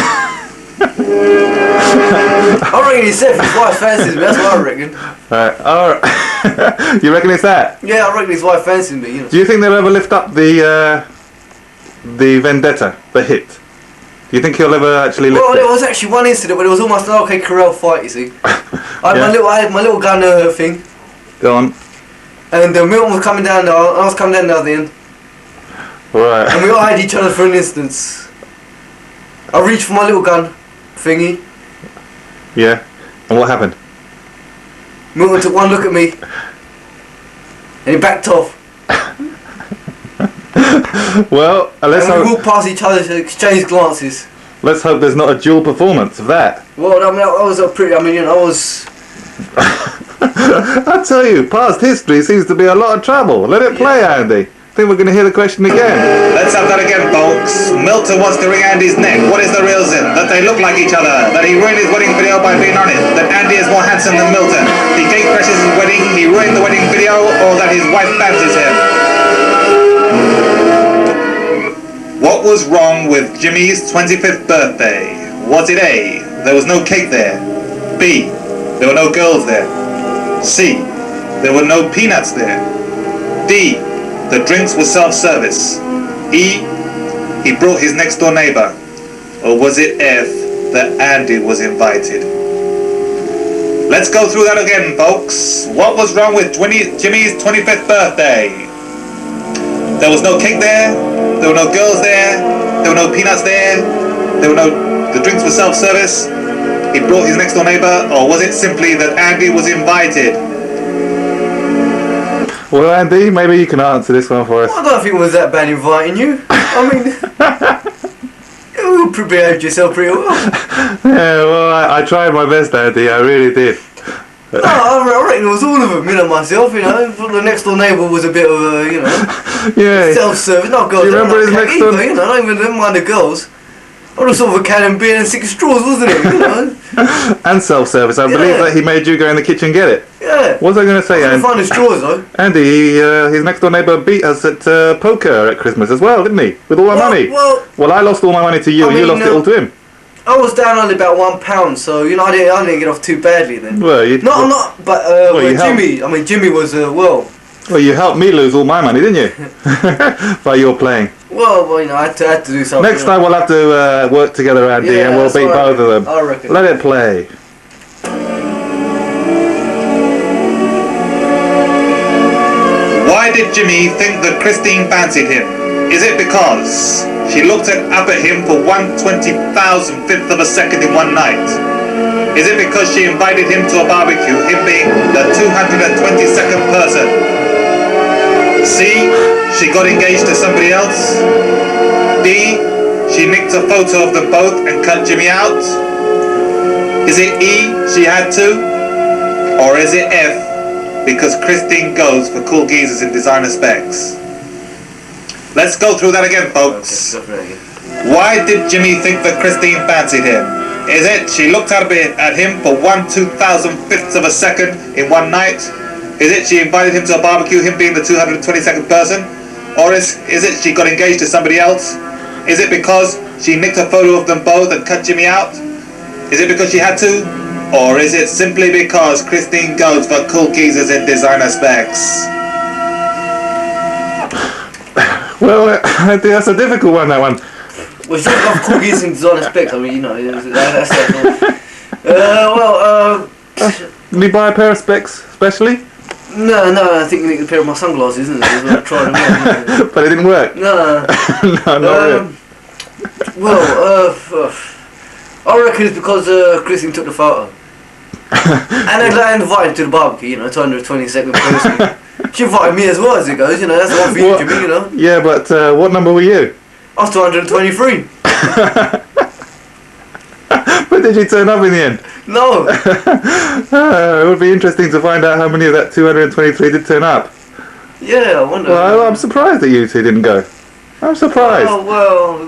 S14: I reckon it's F, his wife fancies me, that's what I reckon.
S9: Alright. You reckon it's that?
S14: Yeah, I reckon his wife fancies me, you know.
S9: Do you think they'll ever lift up the Vendetta, the hit? Do you think he'll ever actually lift it?
S14: There was actually one incident where it was almost an OK Corral fight, you see. I had my little gun thing.
S9: Go on.
S14: And Milton was coming down there, I was coming down the other end.
S9: Right.
S14: And we all eyed each other for an instance. I reached for my little gun thingy.
S9: Yeah. And what happened?
S14: Milton took one look at me. And he backed off.
S9: Well, let's
S14: and we
S9: hope.
S14: walked past each other to exchange glances.
S9: Let's hope there's not a dual performance of that.
S14: Well, I mean, I was a pretty. I mean, you know, I was.
S9: I tell you, past history seems to be a lot of trouble. Let it play, Andy. I think we're going to hear the question again.
S8: Let's have that again, folks. Milton wants to wring Andy's neck. What is the real sin? That they look like each other. That he ruined his wedding video by being honest. That Andy is more handsome than Milton. He gate crashes his wedding. He ruined the wedding video. Or that his wife fancies him. What was wrong with Jimmy's 25th birthday? Was it A, there was no cake there? B, there were no girls there? C, there were no peanuts there? D, the drinks were self-service? E, he brought his next door neighbor? Or was it F, that Andy was invited? Let's go through that again, folks. What was wrong with Jimmy's 25th birthday? There was no cake there, there were no girls there were no peanuts there, the drinks were self-service, he brought his next door neighbor, or was it simply that Andy was invited?
S9: Well, Andy, maybe you can answer this one for us.
S14: I don't think it was that bad inviting you. I mean, you prepared yourself pretty well.
S9: Yeah, well, I tried my best, Andy, I really did.
S14: No, I reckon it was all of them, you know, myself, you know. The next door neighbour was a bit of a, you know,
S9: yeah.
S14: self-service. Not girls,
S9: you remember his next door?
S14: You know, not even them mind the girls. It was sort of a can of beer and 6 straws, wasn't it? You know.
S9: And self-service. I believe that he made you go in the kitchen and get it.
S14: Yeah.
S9: What was I going to say, Andy?
S14: Find the straws though.
S9: Andy, his next door neighbour beat us at poker at Christmas as well, didn't he? With all our money. Well, I lost all my money to you, and you lost it all to him.
S14: I was down only about £1, so you know I didn't get off too badly then.
S9: Well,
S14: Jimmy was well.
S9: Well, you helped me lose all my money, didn't you? By your playing.
S14: Well, you know, I had to do something.
S9: Next time we'll have to work together, Andy, and we'll beat both of them.
S14: I reckon.
S9: Let it play.
S8: Why did Jimmy think that Christine fancied him? Is it because she looked up at him for 1/20,000th of a second in one night? Is it because she invited him to a barbecue, him being the 222nd person? C, she got engaged to somebody else? D, she nicked a photo of them both and cut Jimmy out? Is it E, she had to? Or is it F, because Christine goes for cool geezers in designer specs? Let's go through that again, folks. Why did Jimmy think that Christine fancied him? Is it she looked at him for 1/2005th of a second in one night? Is it she invited him to a barbecue, him being the 222nd person? Or is it she got engaged to somebody else? Is it because she nicked a photo of them both and cut Jimmy out? Is it because she had to? Or is it simply because Christine goes for cool geezers in designer specs?
S9: Well, I think that's a difficult one, that one.
S14: Well, she got cool geezers in designer specs. I mean, you know, that's
S9: Did you buy a pair of specs, specially?
S14: No, I think you need a pair of my sunglasses, isn't it? I tried them out.
S9: But it didn't work?
S14: No.
S9: No, not really.
S14: Well, I reckon it's because Christine took the photo. And I invited to the barbecue, you know, 222nd person. She invited me as well as it goes, you know, that's the one for you, Jimmy, you know.
S9: Yeah, but what number were you?
S14: I was 223.
S9: But did you turn up in the end?
S14: No.
S9: It would be interesting to find out how many of that 223 did turn up.
S14: Yeah, I wonder.
S9: Well, I'm surprised that you two didn't go. I'm surprised.
S14: Oh, well,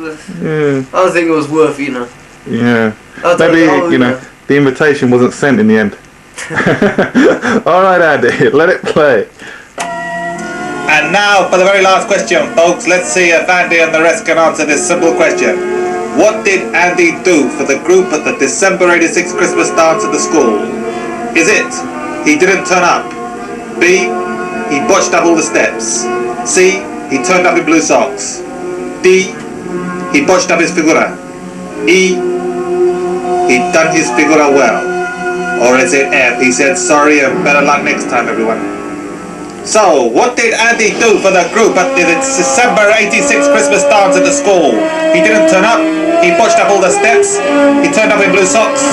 S9: yeah.
S14: I don't think it was worth, you know.
S9: Yeah. Maybe, you know, the invitation wasn't sent in the end. Alright, Andy, let it play.
S8: And now for the very last question, folks. Let's see if Andy and the rest can answer this simple question. What did Andy do for the group at the December '86 Christmas dance at the school? Is it he didn't turn up? B, he botched up all the steps? C, he turned up in blue socks? D, he botched up his figura? E, he done his figura well? Or is it F, he said sorry and better luck next time, everyone? So, what did Andy do for the group at the December '86 Christmas dance at the school? He didn't turn up, he botched up all the steps, he turned up in blue socks,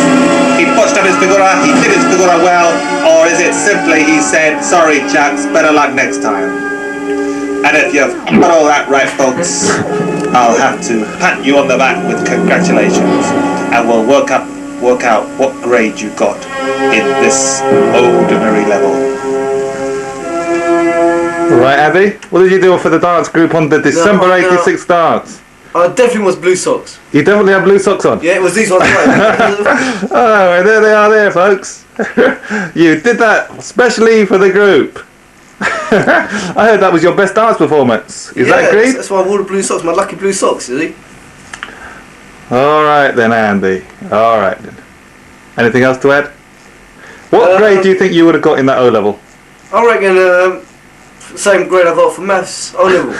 S8: he botched up his figura, he did his figura well, or is it simply he said, sorry chaps, better luck next time? And if you've got all that right, folks, I'll have to pat you on the back with congratulations, and we'll work out what grade you got in this ordinary level.
S9: Right, Abby, what did you do for the dance group on the December '86 dance?
S14: I definitely was blue socks.
S9: You definitely had blue socks on?
S14: Yeah, it was these ones.
S9: Oh, and there they are there, folks. You did that especially for the group. I heard that was your best dance performance. Is that agreed?
S14: That's why I wore the blue socks, my lucky blue socks, you see?
S9: Alright then, Andy. Alright then. Anything else to add? What grade do you think you would have got in that O-level?
S14: I reckon same grade I got for maths O-level.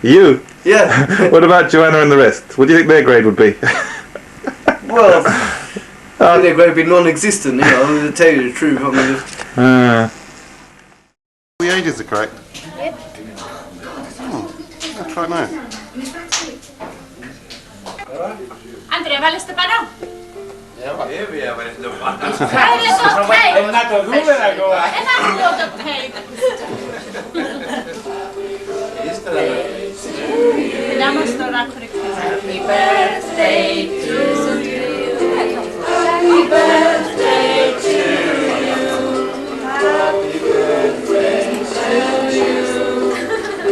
S9: You?
S14: Yeah.
S9: What about Joanna and the rest? What do you think their grade would be?
S14: Well, I think their grade would be non-existent, you know, I'm going to tell you the truth.
S2: The ages are correct.
S3: Yep.
S2: I'll try now.
S7: Andrea, ¿vale este pano?
S10: Happy birthday to you. Happy birthday to you. Happy birthday to you.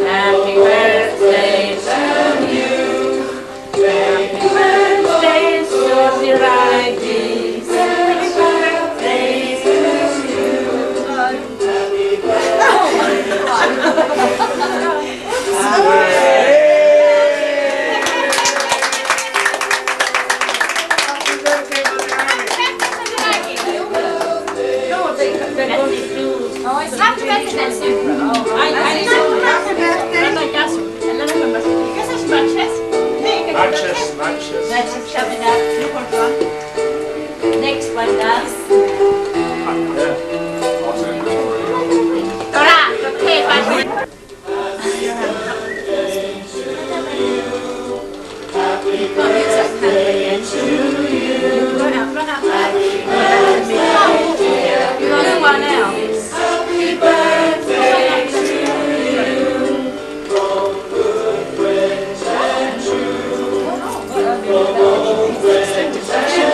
S10: Happy birthday to you. Happy birthday to you like this. Happy birthday to you. Happy birthday.
S7: Matches coming up. Next one now. Dora, okay, bye.
S10: Happy birthday to you.
S7: Run up.
S10: Happy birthday to you.
S7: Blue one now.
S10: Happy birthday to you. From good friends and true. From all friends and you.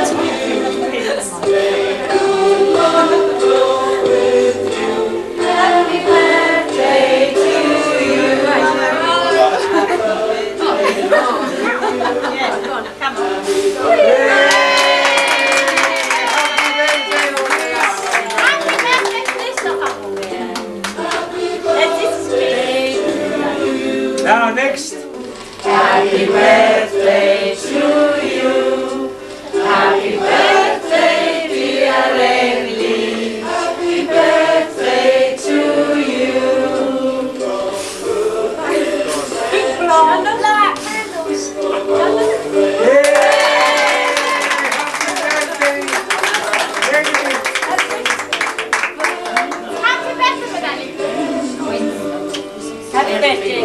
S10: May good luck go with you. Happy birthday to you.
S7: Yeah, go on, come on.
S10: Now next. Happy birthday to you. Happy birthday, dear Emily. Happy birthday to you.
S7: Pink blonde, black candles. Happy birthday, Danny. Happy birthday.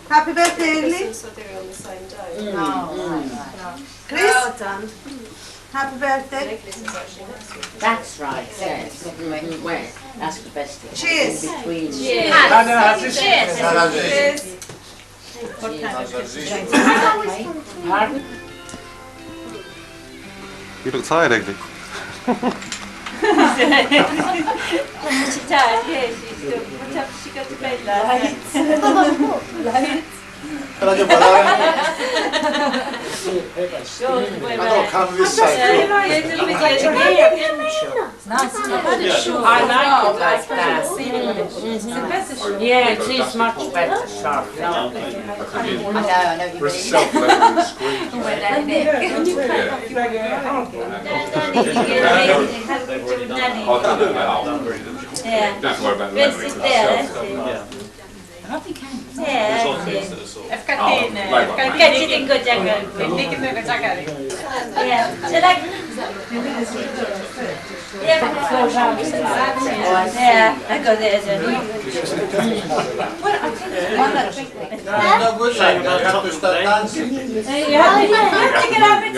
S15: Happy birthday, Lee.
S16: So they're on the same day.
S15: Chris.
S16: Well done.
S15: Happy birthday.
S17: That's right, yes. Well, that's the best thing.
S15: Cheers.
S17: In between.
S7: Cheers.
S17: Pardon?
S9: You look tired, Eggsy.
S7: She's tired, yeah, she's still. What time did she go to bed last night? Lights.
S2: I don't come this side.
S17: I like it like that. Yeah, it is much better, sharp. No. I know
S2: For self-leveling
S7: Yeah.
S18: Don't worry about
S7: Let's
S18: leveling
S7: sit
S18: for
S7: there,
S18: yourself.
S7: Catch it go jagal. Yeah. Shall I? Yeah, I got it as a
S12: No good saying about have to start dancing.
S7: you have to get up and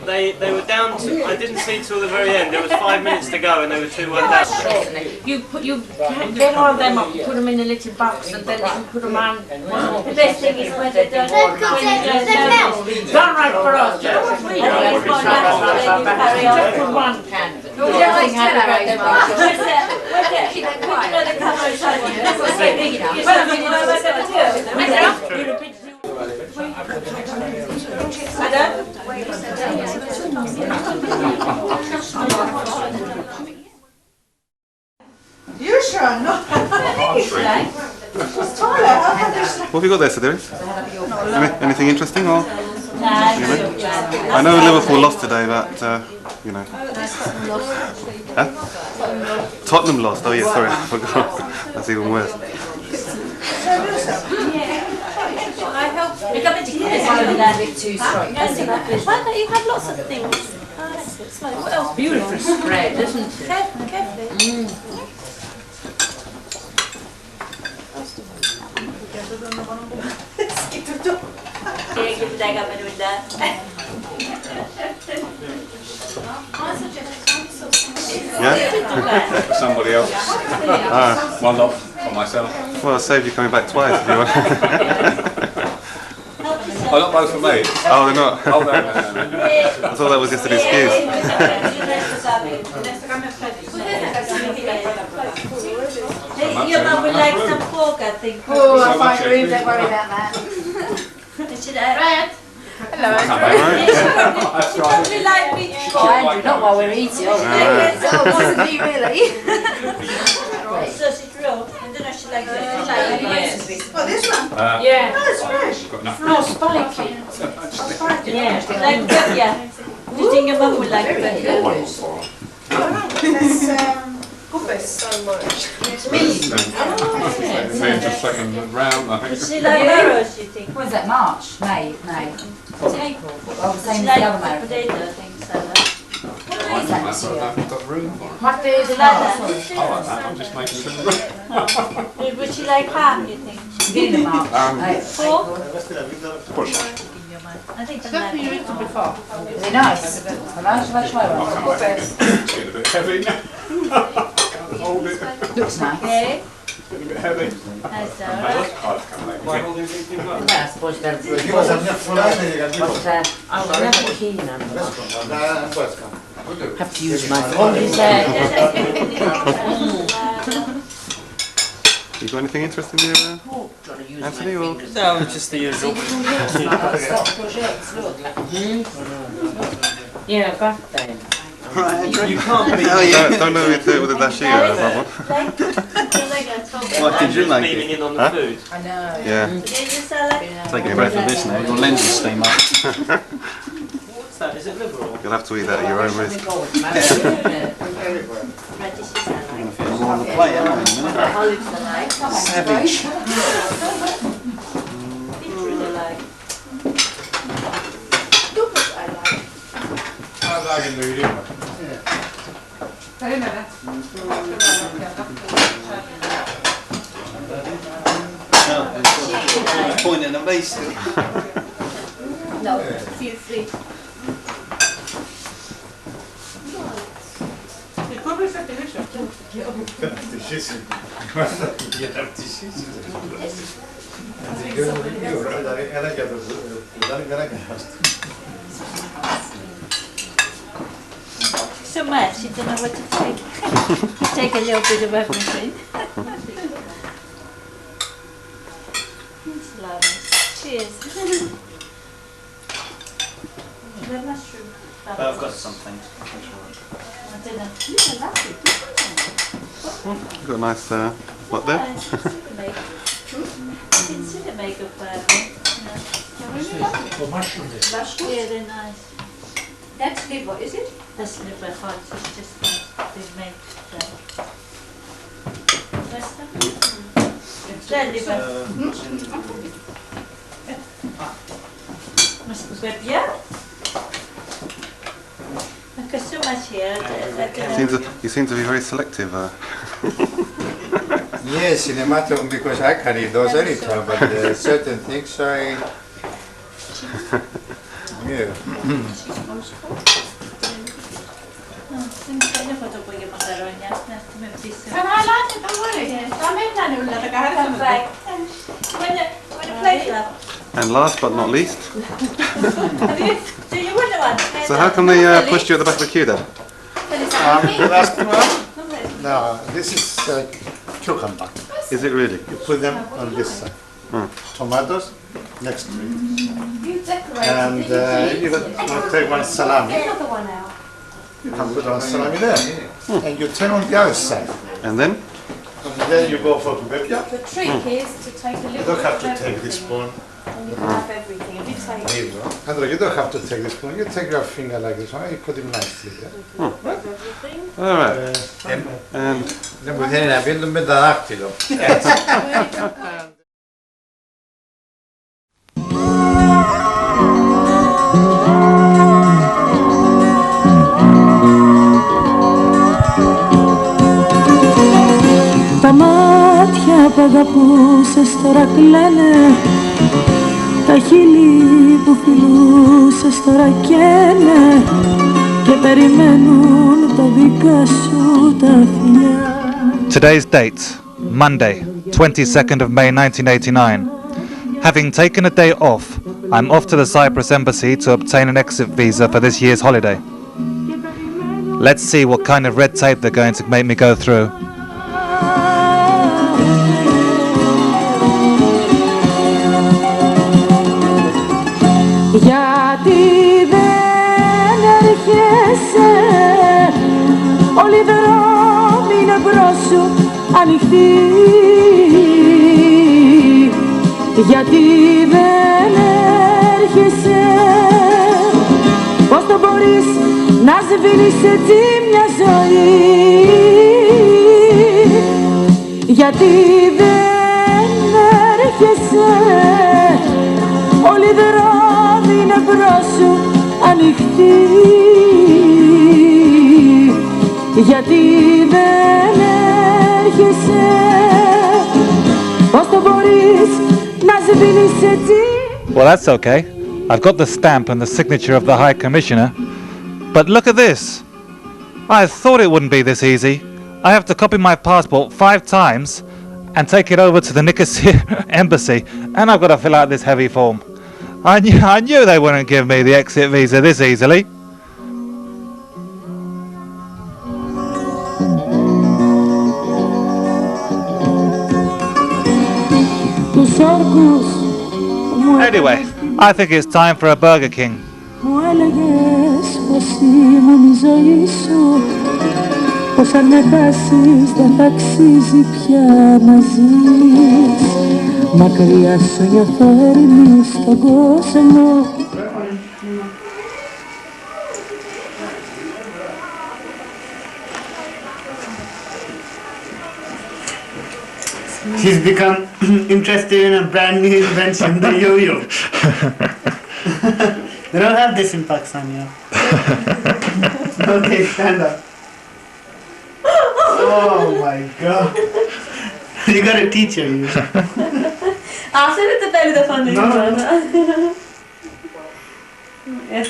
S7: stay.
S16: They were down to, I didn't see till the very end, there was 5 minutes to go and they were 2-1 down.
S7: You get all of them up, put them in a little box and then you can put them on. The best thing is when they're done, when you're done, it's done right for us. And it's gone down, then you carry on for one can. Where's the camera shot?
S15: You sure? No.
S18: What have you got there, Sidiris? Anything interesting or? I know Liverpool lost today, but you know. Huh? Tottenham lost. Oh yeah, sorry, I forgot. That's even worse.
S7: Why don't you have lots of things? It's beautiful spread, isn't it? Carefully.
S18: Yeah?
S19: For somebody else. One lot for myself.
S18: Well, it saved you coming back twice if you want.
S19: Oh, not both for me.
S18: Oh, they're not?
S19: Oh, no.
S18: I thought that was just an excuse.
S7: Your mum would like some pork, I think.
S4: Oh, I'll find room, don't worry about that.
S7: Brad.
S4: Hello,
S7: She probably like meat.
S4: Oh, Andrew, not while we're eating. Oh, wasn't me really.
S7: Sausage roll. I don't know if she likes it.
S15: Oh, this one?
S7: Yeah.
S15: Oh, it's fresh.
S7: No, spiky. Yeah, like burger. Do you think your mum would like burger?
S15: That's Goodness. So much.
S19: Just second round, I think.
S7: Does she like marrows, you think?
S4: What is that, March? May? April? Oh, the same
S7: She
S4: as the
S7: likes
S4: other May.
S7: potato, I think so.
S4: What is that this year?
S19: I've got room for it.
S4: What day is
S7: She
S4: it?
S7: like that.
S19: I like that, I'm just making sure.
S7: Would she like ham, you think?
S4: Beginning of March.
S7: Pork?
S19: Push.
S7: I think she
S4: I've
S7: likes
S4: eaten it before. Is it nice? Hello, shall I try one?
S19: It's getting a bit heavy now. Hold it.
S4: Looks nice.
S7: Okay.
S19: Getting a bit heavy.
S7: That's all
S19: I've come later.
S4: I suppose better for have to use my phone.
S18: You got anything interesting there, Anthony? Or?
S16: No, just the usual.
S17: Yeah, got them.
S18: Right, Andrew.
S16: You can't be.
S18: Don't know it with a dashi, Bubba.
S16: What did you make it? In on the food.
S4: I know.
S18: Yeah.
S16: Take a breath of this now, your lenses steam up.
S8: What's that? Is it liver or?
S18: You'll have to eat that at your own risk.
S16: More on the plate, haven't we? Savage. Pointing at me still.
S7: No, feel free. So much, you don't know what to take. Take a little bit of everything. It's lovely. Cheers. The mushroom.
S16: I've got something.
S7: I didn't.
S18: Got a nice what there?
S7: Consider makeup mushroom. Yeah, they're nice.
S4: That's liver, is it?
S7: That's liver hot. It's just been made there. That's that liver. Must be bien. Qu'est-ce
S20: too much here.
S18: You seem to be very selective.
S2: Yes, in a matter of, because I can eat those anytime, but certain things I. Yeah.
S18: And last but not least. So how come they pushed you at the back of the queue then?
S2: Last one? No, this is cucumber.
S18: Is it really?
S2: You put them on this side. Tomatoes next to it. And you can take one salami. You can put one salami there. And you turn on the other side.
S18: And then?
S2: And then you go for pepia.
S4: The trick is to take a
S2: You
S4: little
S2: don't have
S4: bit
S2: to take this spoon.
S4: and you can have everything. If you take
S2: There you go. Andrew, you don't have to take this spoon. You take your finger like this one. You put it nicely there.
S18: All right. And
S2: δεν μου δίνει να πίνουν με τα δάχτυλο.
S10: Τα μάτια που αγαπούσες τώρα κλαίνε, τα χείλη που φιλούσες τώρα καίνε και περιμένουν τα δικά σου τα φιλιά.
S21: Today's date, Monday, 22nd of May 1989. Having taken a day off, I'm off to the Cyprus embassy to obtain an exit visa for this year's holiday. Let's see what kind of red tape they're going to make me go through.
S10: Γιατί δεν έρχεσαι, όλοι οι δρόμοι είναι μπρος σου ανοιχτοί. Γιατί δεν έρχεσαι, πώς το μπορείς να σβήνεις έτσι μια ζωή. Γιατί δεν έρχεσαι, όλοι οι δρόμοι είναι μπρος σου ανοιχτοί. Γιατί δεν έρχεσαι, πώς το μπορείς να σβήνεις έτσι.
S21: Well, that's okay. I've got the stamp and the signature of the High Commissioner. But look at this. I thought it wouldn't be this easy. I have to copy my passport 5 times and take it over to the Nicosia embassy, and I've got to fill out this heavy form. I knew they wouldn't give me the exit visa this easily. Anyway, I think it's time for a Burger King.
S10: Μου έλεγες πως ήμουν η ζωή σου, πως αν με χάσεις δεν θα αξίζει πια να ζεις. Μακριά σου νιώθω έρημη στον κόσμο.
S22: He's become interested in a brand new invention, the yo-yo. They don't have this in Pakistan, yeah. Okay, stand up. Oh my god. You got a teacher, you.
S4: After the belly the fun.
S22: No.
S4: Yes.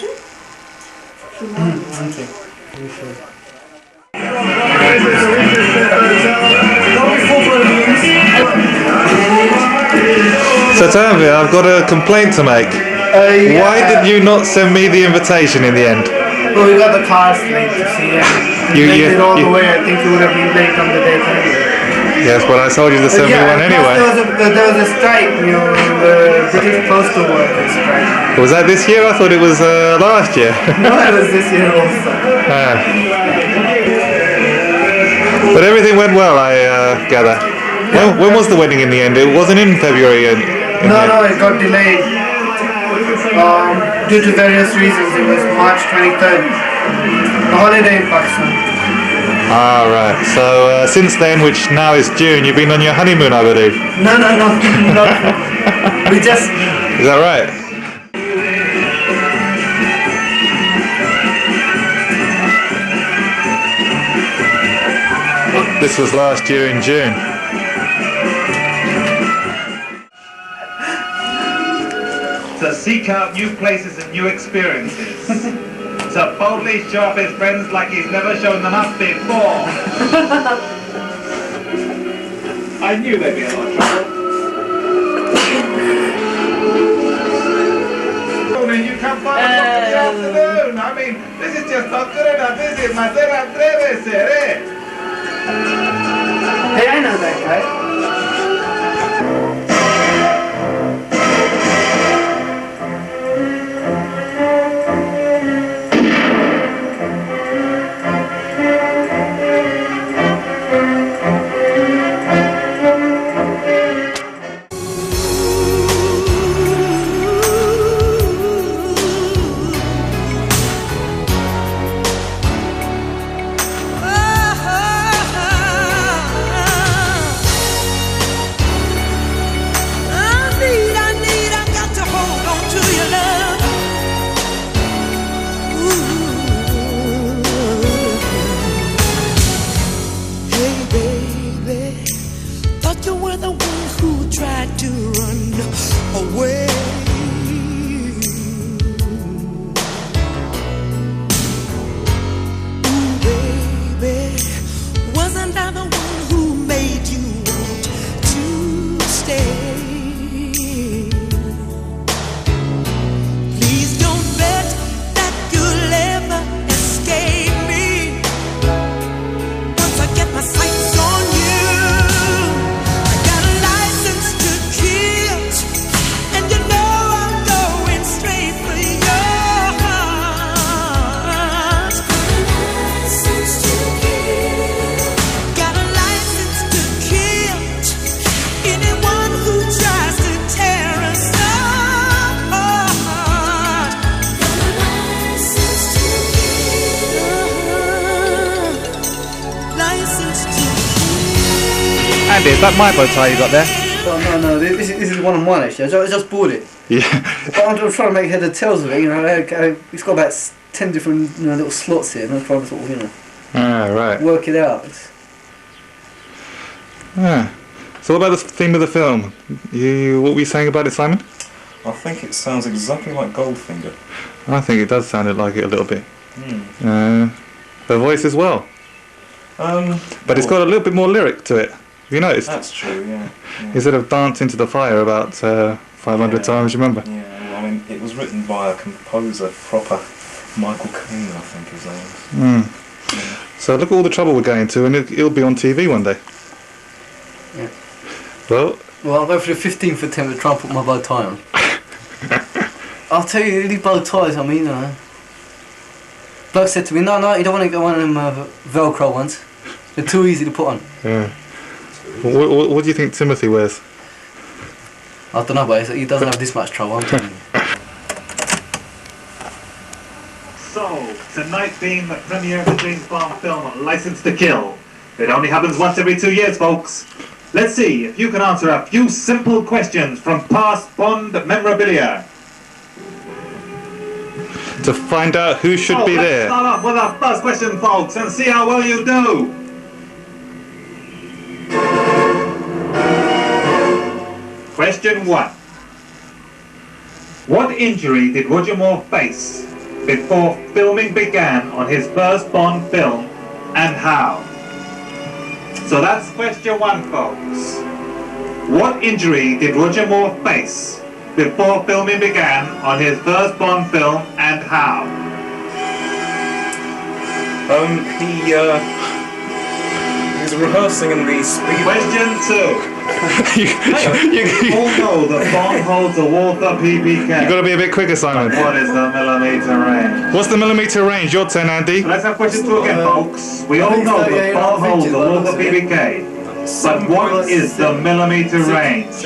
S22: Okay.
S21: So Tanvir, I've got a complaint to make.
S22: Yeah.
S21: Why did you not send me the invitation in the end?
S22: Well, we got the cars late to see it.
S21: You
S22: all the way. I think you would have been late on the day anyway.
S21: Yes, but I told you to send me one anyway.
S22: There was a strike, you know, the British postal workers strike.
S21: Was that this year? I thought it was last year.
S22: No, it was this year also.
S21: But everything went well, I gather. When was the wedding in the end? It wasn't in February.
S22: No, it got delayed. Due to various reasons, it was March 23rd. A holiday in Pakistan.
S21: Ah, right. So since then, which now is June, you've been on your honeymoon, I believe.
S22: No, not. We just.
S21: Is that right? This was last year in June.
S8: To seek out new places and new experiences. To boldly show off his friends like he's never shown them up before. I knew they'd be a lot of trouble. You come by in the afternoon. I mean, this is just not good enough, is it? Matera atrévese, eh?
S22: Hey, I know that guy.
S21: Andy, is that my bow tie you got there?
S14: Oh, no, this is one of mine actually. I just bought it.
S21: Yeah.
S14: But I'm trying to make head and tails of it, you know. It's got about 10 different little slots here, and I'm trying to sort of, you know,
S21: right.
S14: work it out.
S21: So what about the theme of the film? What were you saying about it, Simon?
S5: I think it sounds exactly like Goldfinger.
S21: I think it does sound like it a little bit. Her voice as well. But it's got a little bit more lyric to it. Have you noticed?
S5: That's true, yeah.
S21: Instead of Dance into the Fire about 500 times, you remember?
S5: Yeah, well, I mean, it was written by a composer, proper Michael Caine, I think his name is.
S21: So look at all the trouble we're going to, and it'll be on TV one day.
S14: Yeah.
S21: Well,
S14: I'll go for the 15th attempt to try and put my bow tie on. I'll tell you, these bow ties, I mean, bloke said to me, no, you don't want to get one of them Velcro ones. They're too easy to put on.
S21: Yeah. What do you think Timothy wears?
S14: I don't know, but he doesn't have this much trouble, I'm telling you.
S8: So, tonight being the premiere of the James Bond film License to Kill. It only happens once every 2 years, folks. Let's see if you can answer a few simple questions from past Bond memorabilia.
S21: To find out who should be
S8: let's
S21: there.
S8: start off with our first question, folks, and see how well you do. Question 1. What injury did Roger Moore face before filming began on his first Bond film, and how? So that's question 1, folks. What injury did Roger Moore face before filming began on his first Bond film, and how?
S5: He was rehearsing in the speed.
S8: Question 2. You all know that Bond holds a Walther PPK.
S21: You've got to be a bit quicker, Simon.
S8: What is the millimeter range?
S21: What's the millimeter range? Your turn, Andy.
S8: Let's have question 2 again, folks. We all know that Bond holds a Walther PPK. But what is the millimeter range?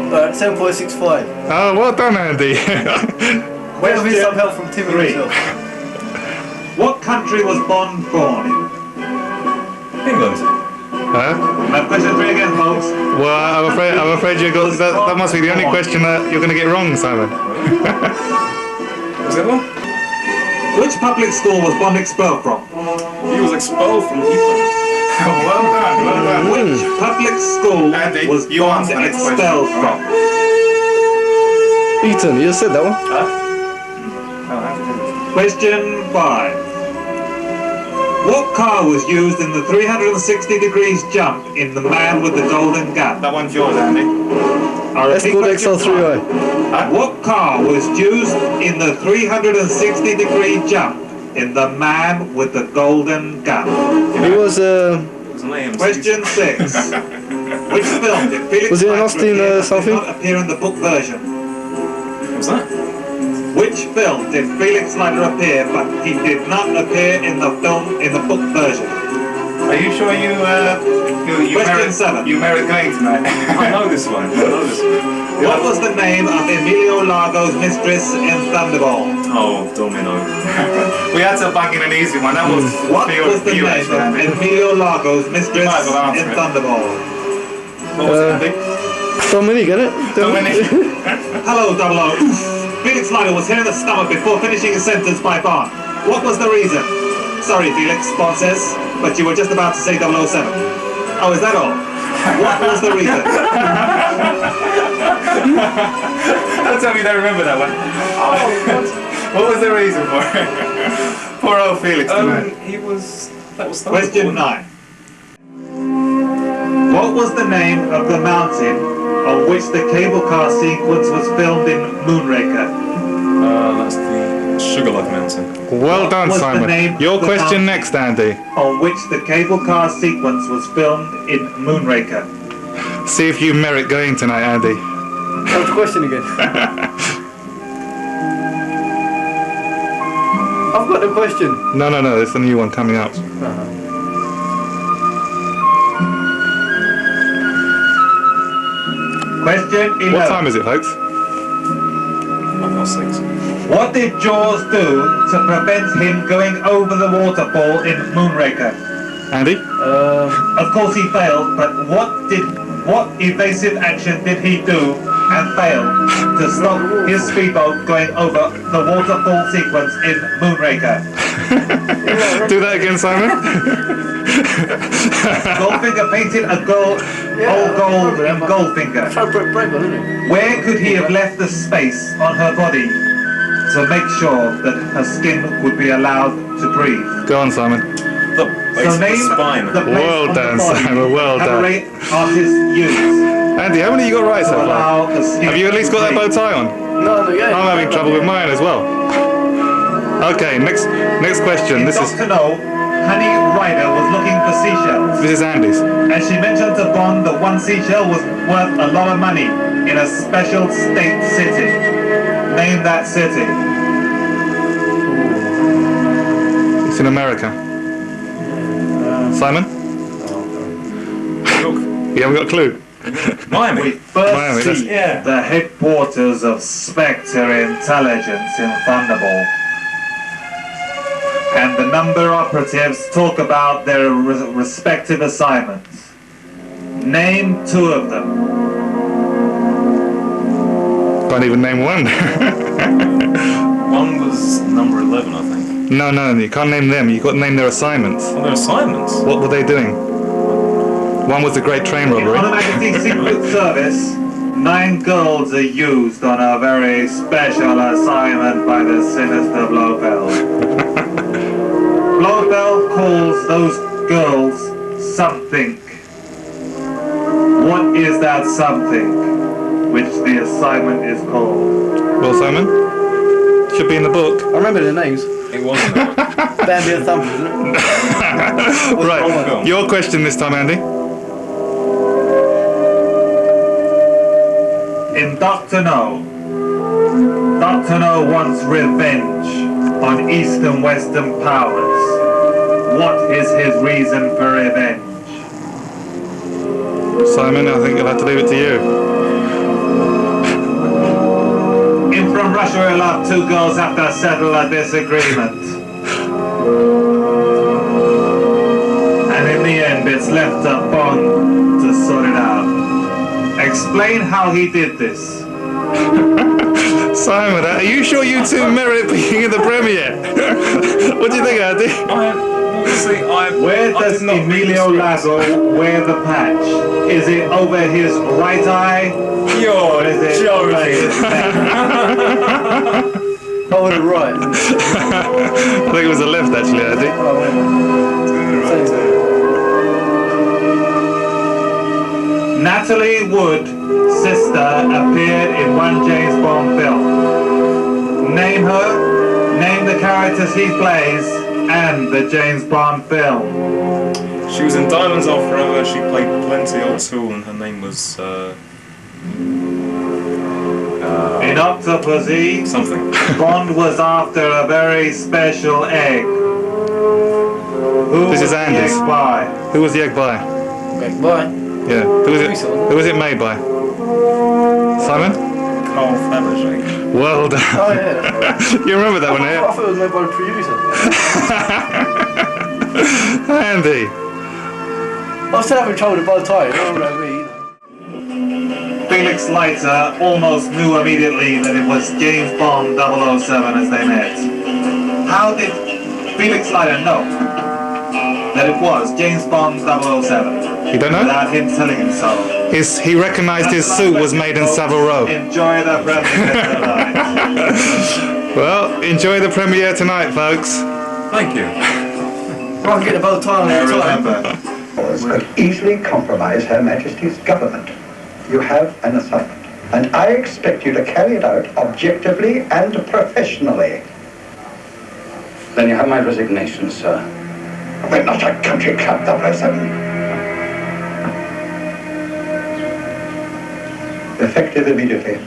S14: 7.65.
S21: Oh, well done, Andy.
S14: Wait a minute, some help from Tim himself.
S8: What country was Bond born in?
S5: England.
S8: Question 3 again, folks.
S21: Well, I'm afraid you got that must be the only question that you're going to get wrong, Simon.
S5: Was that one?
S21: Which public school was Bond expelled from?
S5: He was expelled from Eton.
S9: Well done, well done.
S21: Which public school
S18: Andy,
S21: was
S18: you
S21: Bond
S18: answer the next
S21: expelled
S18: question.
S21: from?
S14: Eton, you just said that one.
S21: Question 5. What car was used in the 360 degrees jump in The Man with the Golden Gun?
S18: That one's yours, Andy.
S14: Escort XL3i.
S21: What car was used in the 360 degree jump in The Man with the Golden Gun?
S14: It was
S21: Question 6. Which film did Felix
S14: Was it an
S21: Leiter
S14: Austin,
S21: appear but
S14: something?
S21: did not appear in the book version?
S5: What was that?
S21: Which film did Felix Leiter appear but he did not appear in the book version?
S18: Are you sure you
S21: Question 7.
S18: You merit going tonight?
S5: I know this one.
S21: What was the name of Emilio Largo's mistress in Thunderball?
S5: Oh, Domino.
S18: We had to bang in an easy one. That was
S21: What was the name of Emilio Largo's mistress
S18: Might as well answer
S21: in
S18: it.
S21: Thunderball?
S18: What was it, Andy?
S14: Dominic, innit?
S18: Dominic.
S21: Hello, 00. Felix Leiter was hit in the stomach before finishing his sentence by Bond. What was the reason? Sorry, Felix, Bond says, but you were just about to say 007. Oh, is that all? What was the reason?
S18: Don't tell me you don't remember that one. What was the reason for it? Poor old Felix tonight.
S5: That was
S21: Question 9. What was the name of the mountain on which the cable car sequence was filmed in Moonraker?
S5: That's the Sugarloaf Mountain.
S9: Well
S21: What
S9: done,
S21: was the
S9: Simon.
S21: name
S9: Your
S21: of the
S9: question
S21: mountain
S9: next, Andy.
S21: on which the cable car sequence was filmed in Moonraker?
S9: See if you merit going tonight, Andy.
S14: What's the question again? I've got the question.
S9: No, there's a new one coming up.
S21: Question 11.
S9: What time is it, folks?
S5: 6.
S21: What did Jaws do to prevent him going over the waterfall in Moonraker?
S9: Andy?
S21: Of course he failed, but what evasive action did he do and fail to stop his speedboat going over the waterfall sequence in Moonraker?
S9: Do that again, Simon.
S21: Goldfinger painted a gold in Goldfinger. Where could he have left the space on her body to make sure that her skin would be allowed to breathe?
S9: Go on, Simon.
S5: The base of the spine.
S21: The place
S9: Well
S21: on
S9: done,
S21: the body
S9: Simon, well done.
S21: cabaret artists use.
S9: Andy, how many you got right so
S21: allow
S9: far?
S21: the skin
S9: Have you at least got that
S21: to
S9: bow
S21: breathe.
S9: tie on?
S14: No, yeah.
S9: I'm having trouble with mine as well. Okay, next question.
S21: In
S9: This is
S21: Dr. No, Honey Ryder was looking for seashells.
S9: this is Andy's.
S21: And she mentioned to Bond that one seashell was worth a lot of money in a special state city. Name that city.
S9: It's in America. Simon? You haven't got a clue.
S5: Miami.
S21: We first
S9: Miami,
S21: see the headquarters of Spectre Intelligence in Thunderball. And the number operatives talk about their respective assignments. Name 2 of them.
S9: Can't even name one.
S5: One was number 11, I think.
S9: No, you can't name them. You've got to name their assignments.
S5: Oh, their assignments?
S9: What were they doing? One was the Great Train Robbery.
S21: On a magazine Secret Service, 9 girls are used on a very special assignment by the sinister Blofeld. Blofeld calls those girls something. What is that something which the assignment is called?
S9: Well, Simon, should be in the book.
S14: I remember the names.
S5: It wasn't.
S14: Bambi and Thumper, isn't it?
S9: Right, your question this time, Andy.
S21: In Dr. No, Dr. No wants revenge on East and Western powers. What is his reason for revenge?
S9: Simon, I think I'll have to leave it to you.
S21: In From Russia with Love, 2 girls have to settle a disagreement. And in the end, it's left to Bond to sort it out. Explain how he did this.
S9: Simon, are you sure you two merit being in the premiere? What do you think, Andy?
S21: Where does Emilio Lago wear the patch? Is it over his right eye?
S14: You're joking. Oh, the right.
S9: I think it was the left, actually, Andy.
S21: Natalie Wood, sister, appeared in one James Bond film. Name her, name the characters he plays, and the James Bond film.
S5: She was in Diamonds Are Forever. She played Plenty O'Toole, and her name was
S21: In Octopussy,
S5: something.
S21: Bond was after a very special egg. Who
S9: This is
S21: was the
S9: Andy's.
S21: egg by?
S9: Who was the egg by?
S14: Egg by?
S9: Yeah. Who was it made by? Simon?
S5: Carl Fabergé.
S9: Well done.
S14: Oh, yeah.
S9: You remember that one,
S14: I
S9: yeah?
S14: thought it was made by the producer.
S9: Andy.
S14: I was still having trouble with both ties.
S21: Felix Leiter almost knew immediately that it was James Bond 007 as they met. How did Felix Leiter know that it was James Bond 007?
S9: You don't know?
S21: Without him telling him so.
S9: He recognised his suit was made in Savile Row.
S21: Enjoy the premiere tonight.
S9: Well, enjoy the premiere tonight, folks.
S5: Thank you.
S14: I can get the bow tie on every time.
S6: Could easily compromise Her Majesty's government. You have an assignment, and I expect you to carry it out objectively and professionally.
S11: Then you have my resignation, sir.
S6: We're not a country club, 007. Effective immediately.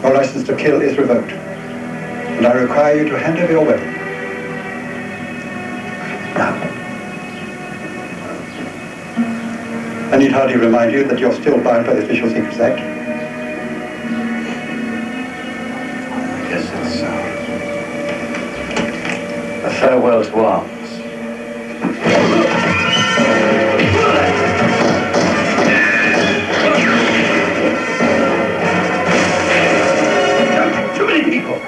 S6: Your license to kill is revoked, and I require you to hand over your weapon. Now. I need hardly remind you that you're still bound by the Official Secrets Act.
S11: I guess it's a farewell to arms.
S6: Too many people.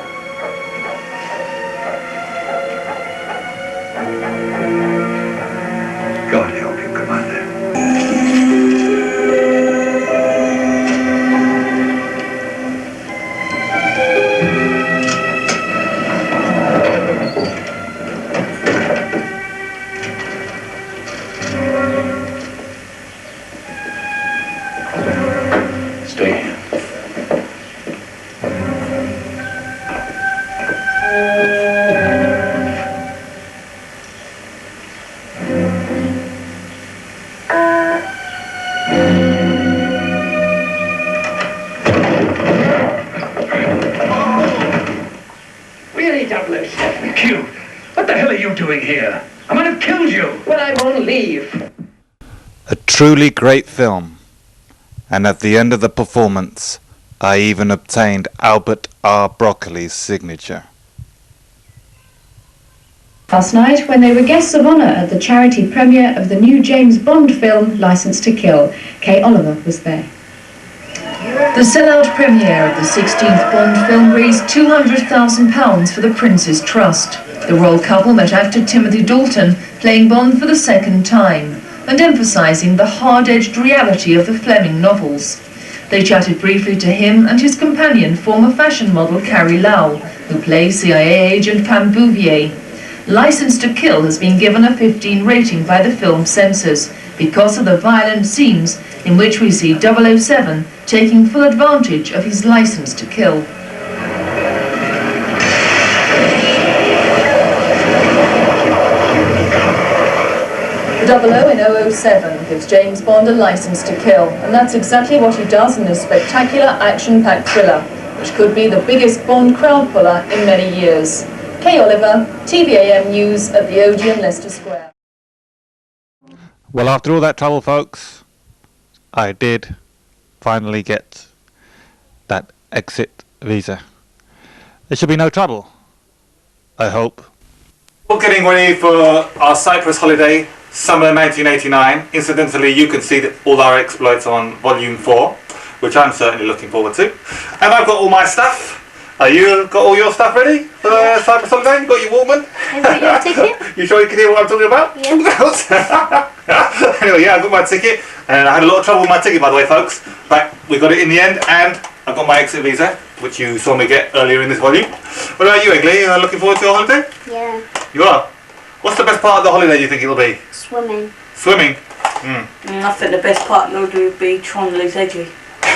S6: God help you, Commander.
S11: Stay here.
S10: Really, 007? Q, what the hell are you doing here? I might have killed you. Well, I'm on leave.
S21: A truly great film. And at the end of the performance, I even obtained Albert R. Broccoli's signature.
S20: Last night, when they were guests of honour at the charity premiere of the new James Bond film, Licence to Kill, Kay Oliver was there. The sellout premiere of the 16th Bond film raised £200,000 for the Prince's Trust. The royal couple met actor Timothy Dalton, playing Bond for the second time, and emphasising the hard-edged reality of the Fleming novels. They chatted briefly to him and his companion, former fashion model Carrie Lau, who plays CIA agent Pam Bouvier. Licence to Kill has been given a 15 rating by the film censors because of the violent scenes in which we see 007 taking full advantage of his licence to kill. The 00 in 007 gives James Bond a licence to kill, and that's exactly what he does in this spectacular action-packed thriller, which could be the biggest Bond crowd puller in many years. Kay Oliver, TVAM News at the Odeon, Leicester Square.
S21: Well, after all that trouble, folks, I did finally get that exit visa. There should be no trouble, I hope. We're getting ready for our Cyprus holiday, summer 1989. Incidentally, you can see all our exploits on Volume 4, which I'm certainly looking forward to. And I've got all my stuff.
S9: Are you got all your stuff ready for the Cyprus holiday? You got your Walkman?
S3: Have you got your ticket?
S9: You sure you can hear what I'm talking about?
S3: Yeah.
S9: Anyway, yeah, I got my ticket, and I had a lot of trouble with my ticket, by the way, folks. But we got it in the end, and I got my exit visa, which you saw me get earlier in this volume. What about you, Egli? Are you looking forward to your holiday?
S3: Yeah.
S9: You are? What's the best part of the holiday you think it'll be?
S3: Swimming.
S9: Swimming?
S1: I think the best part of the would be Tronley's Edgy.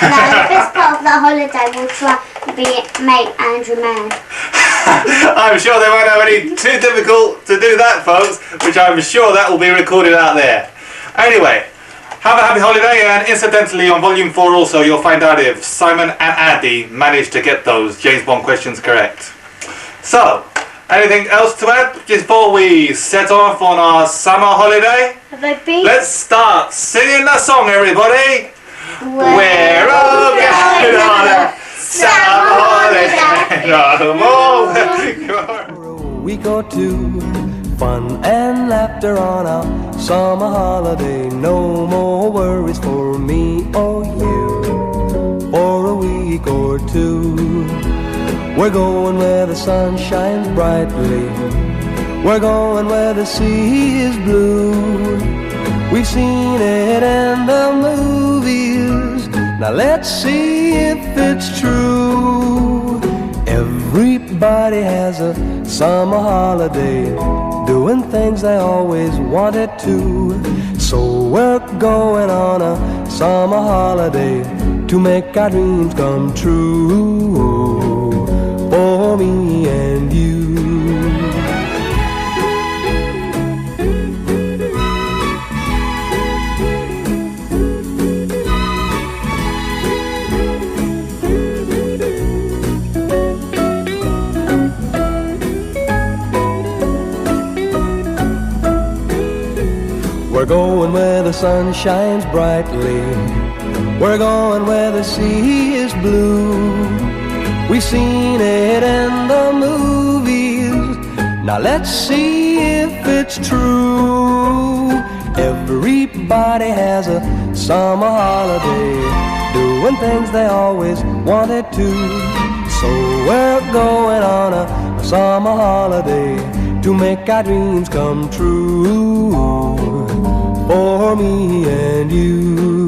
S3: No, the best part of the holiday will try to be make Andrew mad.
S9: I'm sure they won't have any too difficult to do that, folks, which I'm sure that will be recorded out there. Anyway, have a happy holiday, and incidentally on volume 4 also you'll find out if Simon and Andy managed to get those James Bond questions correct. So, anything else to add before we set off on our summer holiday?
S3: Have they been?
S9: Let's start singing the song, everybody. We're all going on a summer holiday.
S10: A week or two, fun and laughter on our summer holiday. No more worries for me or you. For a week or two, we're going where the sun shines brightly. We're going where the sea is blue. We've seen it in the movies. Now let's see if it's true. Everybody has a summer holiday, doing things they always wanted to. So we're going on a summer holiday to make our dreams come true. For me and you. We're going where the sun shines brightly. We're going where the sea is blue. We've seen it in the movies. Now let's see if it's true. Everybody has a summer holiday, doing things they always wanted to. So we're going on a summer holiday to make our dreams come true. For me and you.